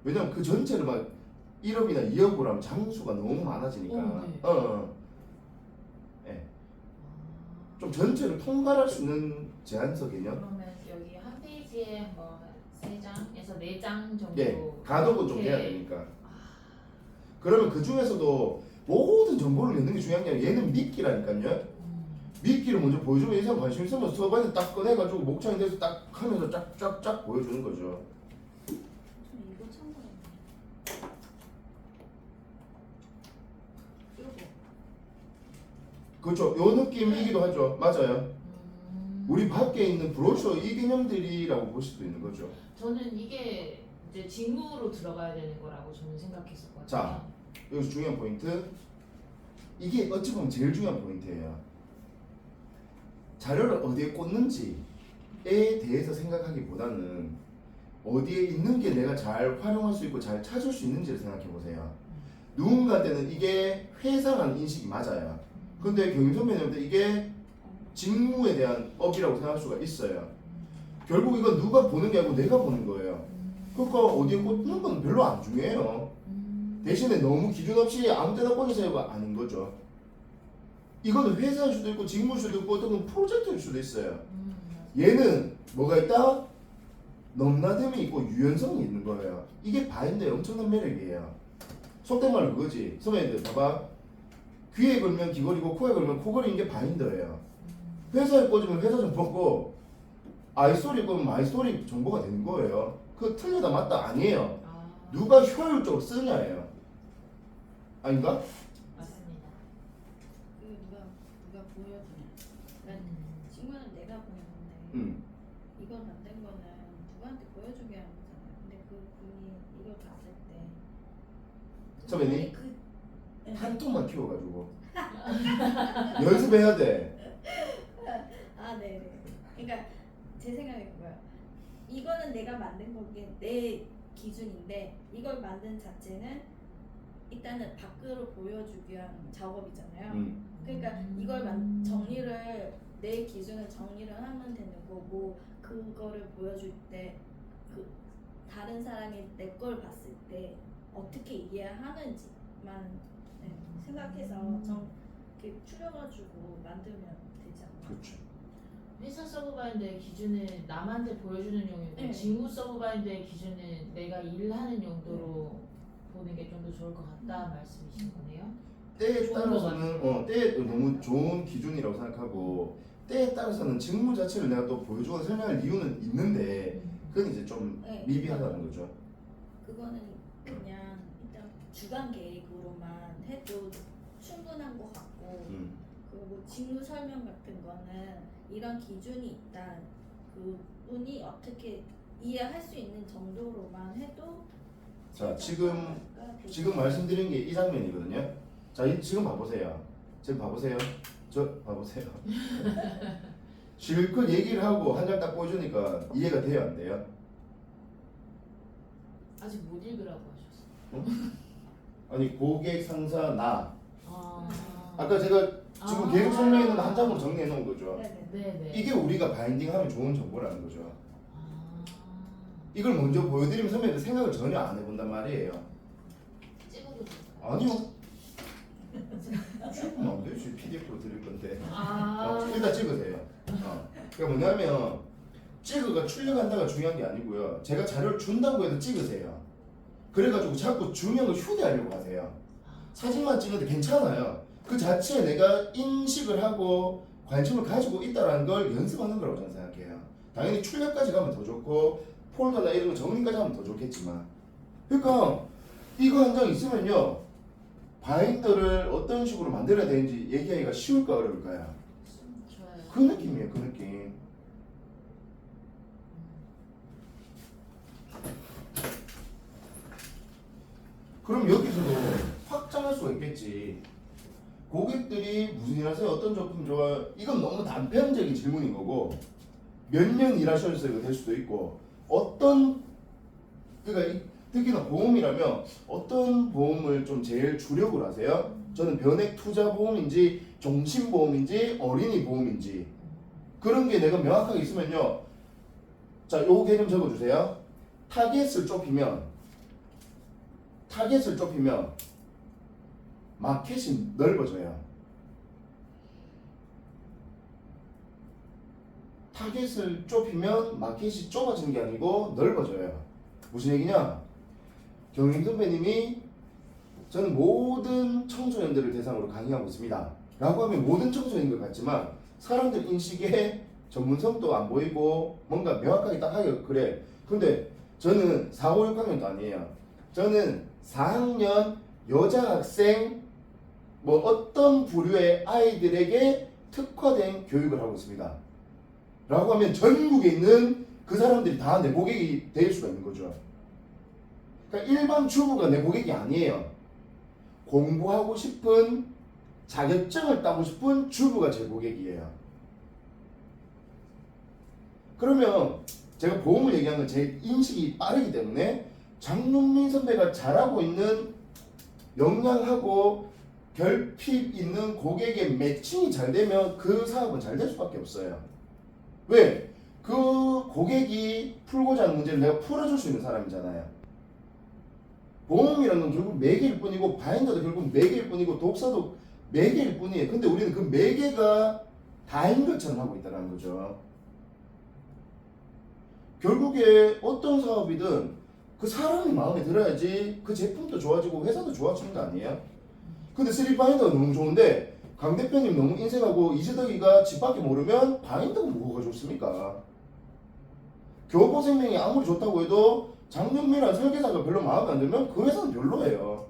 왜냐면 그 전체를 막 1억이나 2억으로 하면 장수가 너무 많아지니까 좀 전체를 통괄할 수 있는 제안서 개념. 그러면 여기 한 페이지에 뭐 3장에서 4장 정도. 가독은 좀 돼야 되니까. 그러면 그 중에서도 모든 정보를 내는 게 중요한 게 아니라 얘는 미끼라니까요. 미끼를 먼저 보여주면 이 사람 관심 있으면 서바인드 딱 꺼내가지고 목장에 대해서 딱 하면서 쫙쫙쫙 보여주는 거죠. 좀 이거 참고해. 이거. 그렇죠. 요 느낌이기도 하죠. 맞아요. 우리 밖에 있는 브로셔 이 개념들이라고 볼 수도 있는 거죠. 저는 이게 이제 직무로 들어가야 되는 거라고 저는 생각했었거든요. 자, 여기서 중요한 포인트. 이게 어찌 보면 제일 중요한 포인트예요. 자료를 어디에 꽂는지에 대해서 생각하기보다는 어디에 있는 게 내가 잘 활용할 수 있고 잘 찾을 수 있는지를 생각해 보세요. 누군가한테는 이게 회사라는 인식이 맞아요. 근데 경영 선배님한테 이게 직무에 대한 업이라고 생각할 수가 있어요. 결국 이건 누가 보는 게 아니고 내가 보는 거예요. 그러니까 어디에 꽂는 건 별로 안 중요해요. 대신에 너무 기준 없이 아무 데나 꽂으세요가 아닌 거죠. 이거는 회사일 수도 있고 직무일 수도 있고 어떤 건 프로젝트일 수도 있어요. 얘는 뭐가 있다? 넘나듦이 있고 유연성이 있는 거예요. 이게 바인더의 엄청난 매력이에요. 속된 말로 그거지. 선배님들 봐봐. 귀에 걸면 귀걸이고 코에 걸면 코걸이인 게 바인더예요. 회사에 꽂으면 회사 정보고 아이스토리에 꽂으면 아이스토리 정보가 되는 거예요. 그거 틀리다 맞다 아니에요. 누가 효율적으로 쓰냐예요. 아닌가? 맞습니다. 그 누가 보여주냐. 그러니까 친구는 내가 보여줬는데 이걸 만든 거는 누구한테 보여주게 하는 거잖아요. 근데 그 분이 이걸 봤을 때 선배님 그 한 통만 키워가지고 연습해야 돼. 아, 네네. 그러니까 제 생각에 그거야. 이거는 내가 만든 거기에 내 기준인데 이걸 만든 자체는 일단은 밖으로 보여주기 위한 작업이잖아요. 그러니까 이걸 정리를 내 기준을 정리를 하면 되는 거고 그거를 보여줄 때 그 다른 사람이 내 걸 봤을 때 어떻게 이해하는지만 생각해서 이렇게 추려가지고 만들면 되지 않나. 그렇죠. 회사 서브바인더의 기준은 남한테 보여주는 용이고 네. 직무 서브바인더의 기준은 내가 일하는 용도로 보는 게 좀 더 좋을 것 같다 말씀이신 거네요. 때에 좋은 따라서는 때에 너무 좋은 기준이라고 생각하고 때에 따라서는 직무 자체를 내가 또 보여주거나 설명할 이유는 있는데 그건 이제 좀 네. 미비하다는 거죠. 그거는 그냥 일단 주간 계획으로만 해도 충분한 것 같고 그리고 직무 설명 같은 거는 이런 기준이 있다 그분이 어떻게 이해할 수 있는 정도로만 해도 자 지금 말씀드린 게 이 장면이거든요. 자 지금 봐보세요. 지금 봐보세요. 저 봐보세요. 실컷 얘기를 하고 한 장 딱 보여주니까 이해가 돼요 안 돼요? 아직 못 읽으라고 하셨어요. 아니 고객 상사 나 아, 아까 제가 지금 계속 설명했는데 한 장으로 정리해 놓은 거죠. 네네. 네네. 이게 우리가 바인딩하면 좋은 정보라는 거죠. 아, 이걸 먼저 보여드리면 선배님들 생각을 전혀 안 해본단 말이에요. 찍어도 될까요? 아니요. 찍으면 안 되지. PDF로 드릴 건데. 아, 일단 찍으세요. 그러니까 뭐냐면 찍어가 출력한다가 중요한 게 아니고요. 제가 자료를 준다고 해도 찍으세요. 그래가지고 자꾸 중요한 걸 휴대하려고 하세요. 사진만 찍어도 괜찮아요. 그 자체에 내가 인식을 하고 관심을 가지고 있다는 걸 연습하는 거라고 저는 생각해요. 당연히 출력까지 가면 더 좋고 폴더나 이런 거 정리까지 하면 더 좋겠지만 그러니까 이거 한 장 있으면요 바인더를 어떤 식으로 만들어야 되는지 얘기하기가 쉬울까 어려울까요? 좋아요. 그 느낌이에요. 그 느낌. 그럼 여기서도 확장할 수가 있겠지. 고객들이 무슨 일 하세요? 어떤 제품 좋아요? 이건 너무 단편적인 질문인 거고 몇 년 일하셨어요? 될 수도 있고 어떤 그러니까 특히나 보험이라면 어떤 보험을 좀 제일 주력으로 하세요? 저는 변액 투자 보험인지 종신 보험인지 어린이 보험인지 그런 게 내가 명확하게 있으면요. 자, 요 개념 적어주세요. 타겟을 좁히면 마켓이 넓어져요. 타겟을 좁히면 마켓이 좁아지는 게 아니고 넓어져요. 무슨 얘기냐? 경림 선배님이 저는 모든 청소년들을 대상으로 강의하고 있습니다. 라고 하면 모든 청소년인 것 같지만 사람들 인식에 전문성도 안 보이고 뭔가 명확하게 딱 하기가 그래. 근데 저는 4, 5, 6학년도 아니에요. 저는 4학년 여자 학생 뭐 어떤 부류의 아이들에게 특화된 교육을 하고 있습니다. 라고 하면 전국에 있는 그 사람들이 다 내 고객이 될 수가 있는 거죠. 그러니까 일반 주부가 내 고객이 아니에요. 공부하고 싶은 자격증을 따고 싶은 주부가 제 고객이에요. 그러면 제가 보험을 얘기한 건 제 인식이 빠르기 때문에 장윤민 선배가 잘하고 있는 역량하고 결핍 있는 고객의 매칭이 잘 되면 그 사업은 잘 될 수밖에 없어요. 왜? 그 고객이 풀고자 하는 문제를 내가 풀어줄 수 있는 사람이잖아요. 보험이라는 건 결국 매개일 뿐이고 바인더도 결국 매개일 뿐이고 독서도 매개일 뿐이에요. 근데 우리는 그 매개가 다인 것처럼 하고 있다는 거죠. 결국에 어떤 사업이든 그 사람이 마음에 들어야지 그 제품도 좋아지고 회사도 좋아지는 거 아니에요? 근데 3바인더가 너무 좋은데 강 대표님 너무 인색하고 이재덕이가 집 밖에 모르면 바인더가 뭐가 좋습니까? 교보생명이 아무리 좋다고 해도 장윤미란 설계사가 별로 마음에 안 들면 그 회사는 별로예요.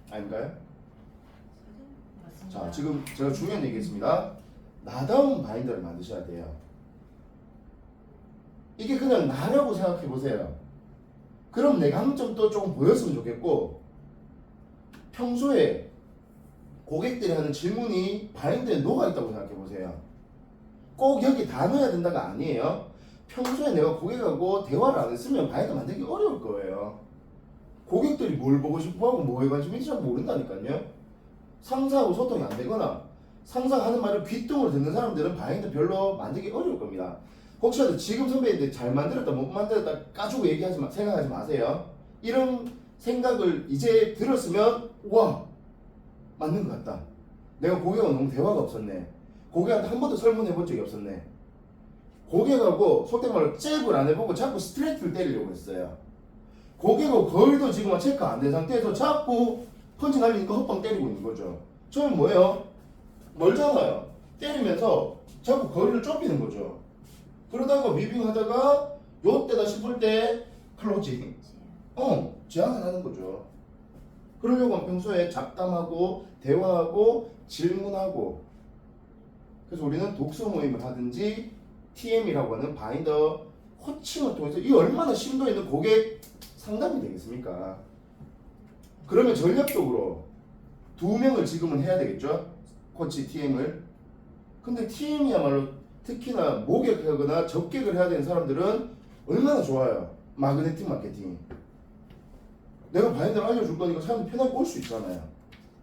아닌가요? 맞습니다. 자, 지금 제가 중요한 얘기했습니다. 나다운 바인더를 만드셔야 돼요. 이게 그냥 나라고 생각해 보세요. 그럼 내 강점도 좀 보였으면 좋겠고 평소에 고객들이 하는 질문이 바인더에 녹아있다고 생각해 보세요. 꼭 여기 다 넣어야 된다가 아니에요. 평소에 내가 고객하고 대화를 안 했으면 바인더 만들기 어려울 거예요. 고객들이 뭘 보고 싶어하고 뭐에 관심 있는지 잘 모른다니까요. 상사하고 소통이 안 되거나 상사가 하는 말을 귓등으로 듣는 사람들은 바인더 별로 만들기 어려울 겁니다. 혹시라도 지금 선배님들 잘 만들었다 못 만들었다 까주고 생각하지 마세요. 이런 생각을 이제 들었으면 와 맞는 것 같다. 내가 고객하고 너무 대화가 없었네. 고객한테 한 번도 설문해 본 적이 없었네. 고객하고 속된 말로 잽을 안 해보고 자꾸 스트레이트를 때리려고 했어요. 고객하고 거리도 지금 체크 안 된 상태에서 자꾸 펀치 날리니까 헛방 때리고 있는 거죠. 저는 뭐예요? 멀잖아요. 때리면서 자꾸 거리를 좁히는 거죠. 그러다가 위빙하다가 요때다 싶을 때 클로징 제안을 하는 거죠. 그러려고 하면 평소에 잡담하고 대화하고 질문하고 그래서 우리는 독서 모임을 하든지 TM이라고 하는 바인더 코칭을 통해서 이 얼마나 심도 있는 고객 상담이 되겠습니까? 그러면 전략적으로 2명을 지금은 해야 되겠죠? 코치 TM을. 근데 TM이야말로 특히나 모객하거나 접객을 해야 되는 사람들은 얼마나 좋아요. 마그네틱 마케팅이. 내가 바인더를 알려줄 거니까 사람들 편하게 올 수 있잖아요.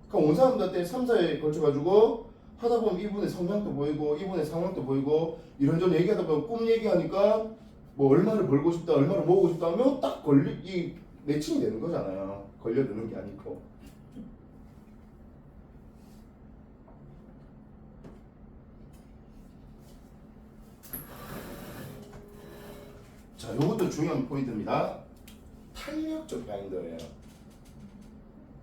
그러니까 온 사람들한테 3, 4회 걸쳐가지고 하다 보면 이분의 성향도 보이고 이분의 상황도 보이고 이런저런 얘기하다 보면 꿈 얘기하니까 뭐 얼마를 벌고 싶다 얼마를 모으고 싶다 하면 딱 이 매칭이 되는 거잖아요. 걸려드는 게 아니고. 자, 요것도 중요한 포인트입니다. 탄력적 바인더예요.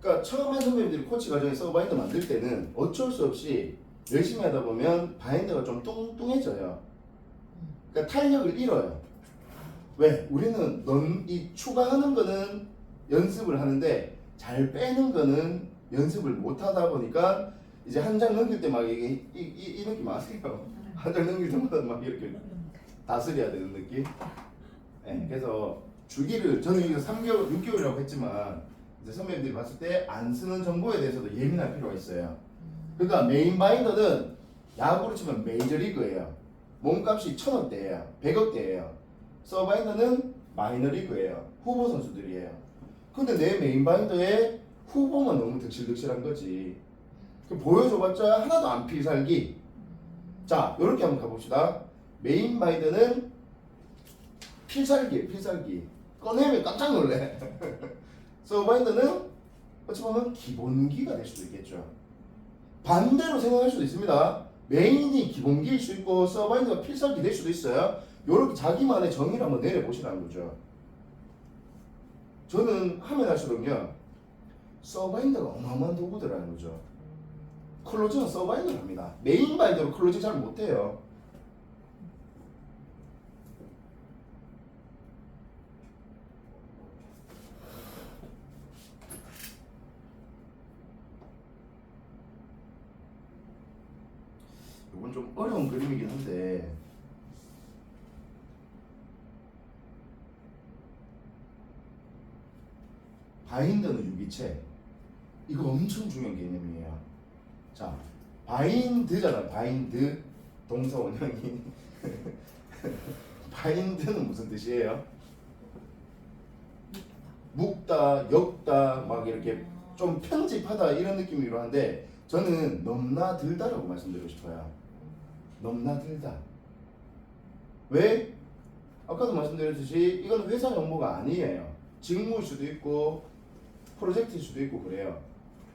그러니까 처음 한 선배님들이 코치 과정에서 바인더 만들 때는 어쩔 수 없이 열심히 하다 보면 바인더가 좀 뚱뚱해져요. 그러니까 탄력을 잃어요. 왜? 우리는 이 추가하는 거는 연습을 하는데 잘 빼는 거는 연습을 못 하다 보니까 이제 한 장 넘길 때 막 이 느낌 아세요? 한 장 넘길 때마다 막 이렇게 다스려야 되는 느낌? 네, 그래서 주기를 저는 여기서 3개월, 6개월이라고 했지만 이제 선배님들이 봤을 때 안 쓰는 정보에 대해서도 예민할 필요가 있어요. 그러니까 메인 바인더는 야구로 치면 메이저리그예요. 몸값이 1,000억대예요. 100억대예요. 서바인더는 마이너리그예요. 후보 선수들이에요. 근데 내 메인 바인더에 후보만 너무 득실득실한 거지. 보여줘봤자 하나도 안 필살기. 자, 이렇게 한번 가봅시다. 메인 바인더는 필살기예요. 필살기. 꺼내면 깜짝 놀래. 서바인더는 어찌 보면 기본기가 될 수도 있겠죠. 반대로 생각할 수도 있습니다. 메인이 기본기일 수 있고 서바인더가 필살기 될 수도 있어요. 이렇게 자기만의 정의를 한번 내려보시라는 거죠. 저는 하면 할수록요 서바인더가 어마어마한 도구더라는 거죠. 클로징은 서바인더를 합니다. 메인 바인더로 클로징 잘 못해요. 이건 좀 어려운 그림이긴 한데 바인더는 유기체. 이거 엄청 중요한 개념이에요. 자, 바인드잖아요. 바인드 동사 원형이 바인드는 무슨 뜻이에요? 묶다, 엮다, 막 이렇게 좀 편집하다 이런 느낌이로 하는데 저는 넘나들다라고 말씀드리고 싶어요. 넘나들다. 왜? 아까도 말씀드렸듯이 이건 회사 정보가 아니에요. 직무일 수도 있고 프로젝트일 수도 있고 그래요.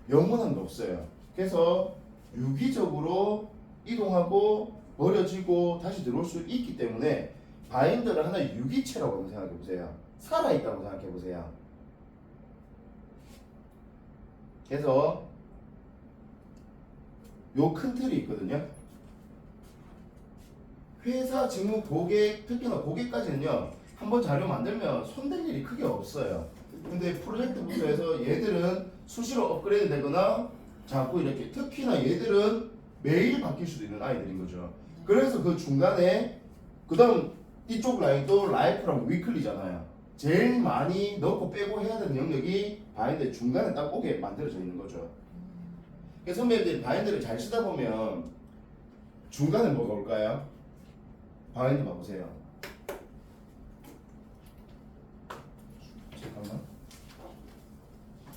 영원한 게 없어요. 그래서 유기적으로 이동하고 버려지고 다시 들어올 수 있기 때문에 바인더를 하나의 유기체라고 한번 생각해 보세요. 살아있다고 생각해 보세요. 그래서 요 큰 틀이 있거든요. 회사 직무 고객, 특히나 고객까지는요 한번 자료 만들면 손댈 일이 크게 없어요. 근데 프로젝트부터 해서 얘들은 수시로 업그레이드 되거나 자꾸 이렇게, 특히나 얘들은 매일 바뀔 수도 있는 아이들인 거죠. 그래서 그 중간에 그 다음 이쪽 라인도 라이프랑 위클리잖아요. 제일 많이 넣고 빼고 해야 되는 영역이 바인드 중간에 딱 오게 만들어져 있는 거죠. 그래서 선배님들이 바인드를 잘 쓰다 보면 중간에 뭐가 올까요? 바인드 봐보세요. 잠깐만.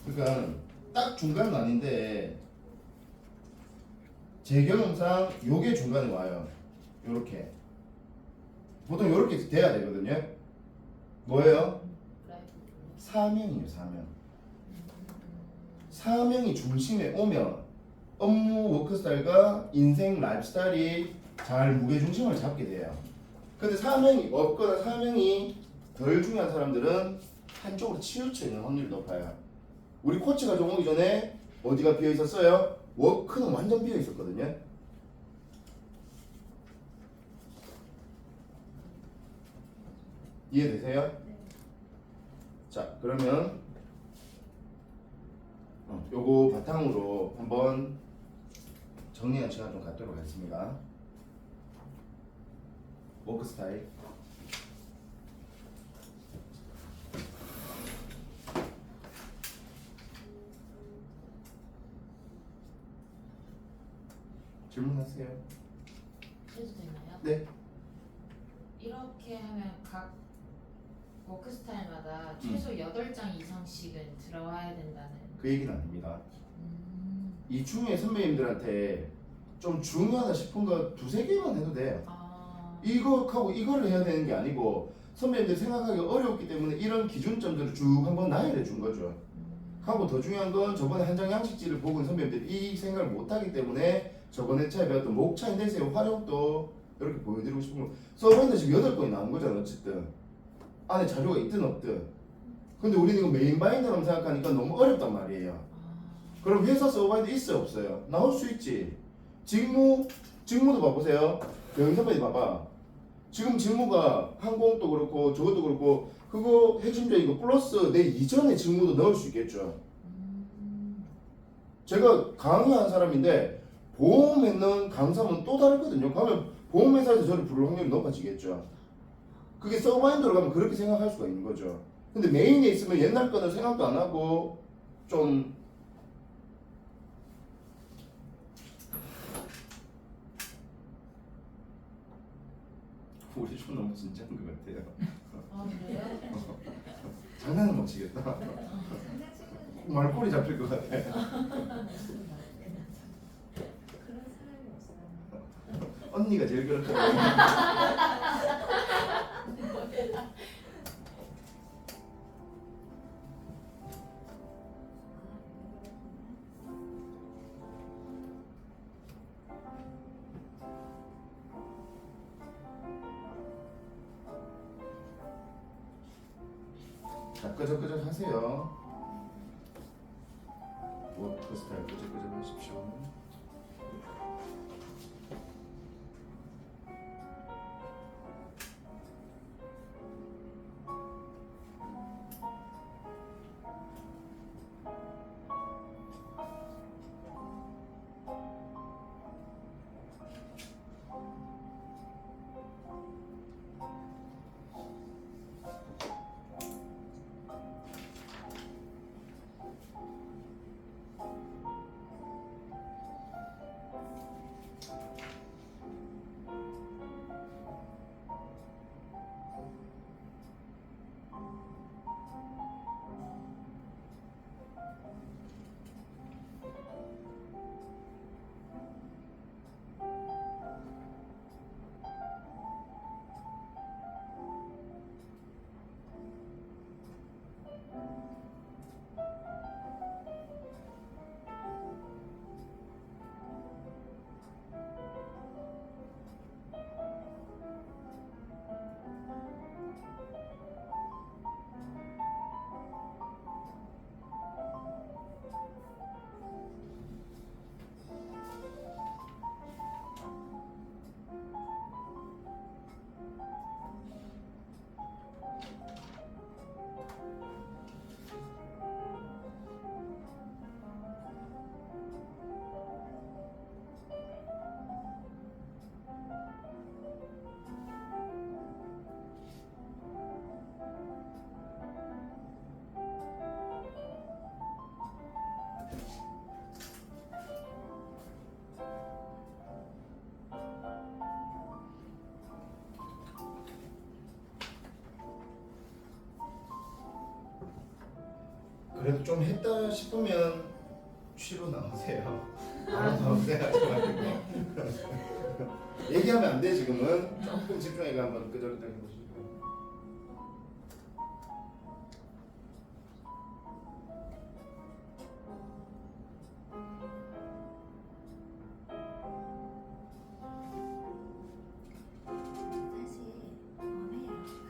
그러니까 딱 중간은 아닌데 제 경험상 요게 중간에 와요. 요렇게. 보통 요렇게 돼야 되거든요. 뭐예요? 사명이에요. 사명. 사명이 중심에 오면 업무 워크스타일과 인생 라이프스타일이 잘 무게중심을 잡게 돼요. 근데 사명이 없거나 사명이 덜 중요한 사람들은 한쪽으로 치우쳐 있는 확률이 높아요. 우리 코치가 좀 오기 전에 어디가 비어 있었어요? 워크는 완전 비어 있었거든요. 이해되세요? 네. 자, 그러면 요거 바탕으로 한번 정리한 시간 좀 갖도록 하겠습니다. 워크 스타일. 질문하세요. 해도 되나요? 네. 이렇게 하면 각 워크 스타일마다 최소 8장 이상씩은 들어와야 된다는. 그 얘기는 아닙니다. 이 중에 선배님들한테 좀 중요하다 싶은 거 2-3개만 해도 돼요. 아, 이거하고 이거를 해야 되는 게 아니고 선배님들 생각하기 어렵기 때문에 이런 기준점들을 쭉 한번 나열해 준 거죠. 하고 더 중요한 건 저번에 한장 양식지를 보고 선배님들이 이 생각을 못하기 때문에 저번 회차에 배웠던 목차 인덱스의 활용도 이렇게 보여드리고 싶은 거. 서버인데 지금 8건이 나온 거잖아. 어쨌든 안에 자료가 있든 없든. 근데 우리는 이거 메인 바인더라고 생각하니까 너무 어렵단 말이에요. 그럼 회사 서버인데 있어요 없어요? 나올 수 있지. 직무도 봐보세요. 여기 선배님 봐봐. 지금 직무가 항공도 그렇고 저것도 그렇고 그거 핵심적인 거 플러스 내 이전의 직무도 넣을 수 있겠죠. 제가 강의한 사람인데 보험에는 강사면 또 다르거든요. 그러면 보험회사에서 저를 부를 확률이 높아지겠죠. 그게 서브마인드로 가면 그렇게 생각할 수가 있는 거죠. 근데 메인에 있으면 옛날 거는 생각도 안 하고 좀 우리 좀 너무 진지한 것 같아요. 아 그래요? 장난은 못 치겠다. 말꼬리 잡힐 것 같아. 그런 사람이 없어요. 언니가 제일 그렇다. 자, 끄적끄적 하세요. 워크 스타일 끄적끄적 하십시오. 그래도 좀 했다 싶으면 쉬로 나오세요. 바로 나오세요. 하지 말고. 얘기하면 안 돼. 지금은 조금 집중해가 한번 끄적끄적 해보시고.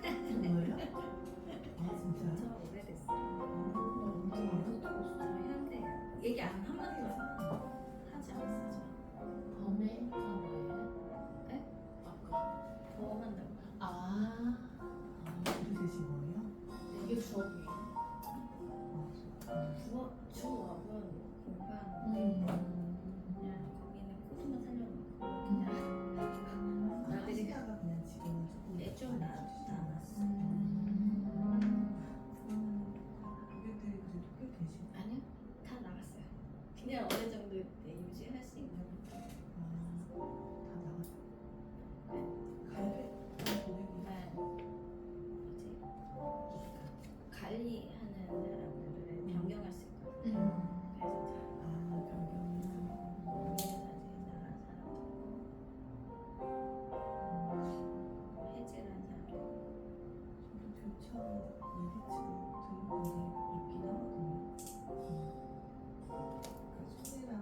사실 원해요. 뭐예요? 아 진짜요? 저 오래됐어요. 저 현대예요. 얘기 안 한마디도 하지 않았어요. 범해가 뭐예요? 네? 아까 보험한다고. 아 둘이 되신 거예요? 되게 추억이에요. 주업은 공부하는데 그냥 거기는 코드만 살려놓고 그냥 나들이 시야가 그냥 지금은 조금 좀 나았어. 고객들이 그래도 꽤 계시고. 아니요, 다 나갔어요. 그냥 어느 정도 유지할 수 있는. 다 나갔어요. 가입했던 고객이 네. 뭐지? 관리하는 사람들을 변경할 수 있거든요. 그래서 변경이나 고민해가지고 나간 사람도 있고 해지를 한 사람도 있고. 교차 예비치로 들은 분이 있긴 하거든요. 그 손이랑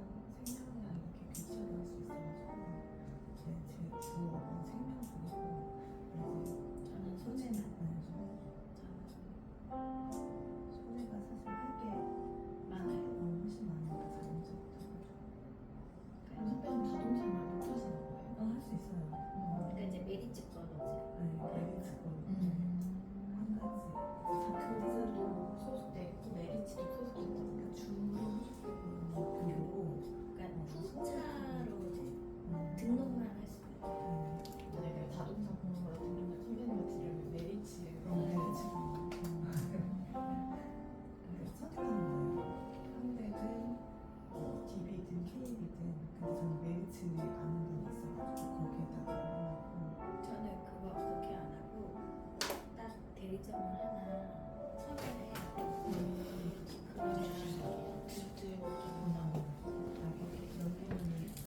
많지 않은 돈이 있어가지고 거기에다가 해놓고 저는 그거 그렇게 안 하고 딱 대리점을 하나 설계를 해요. 그러면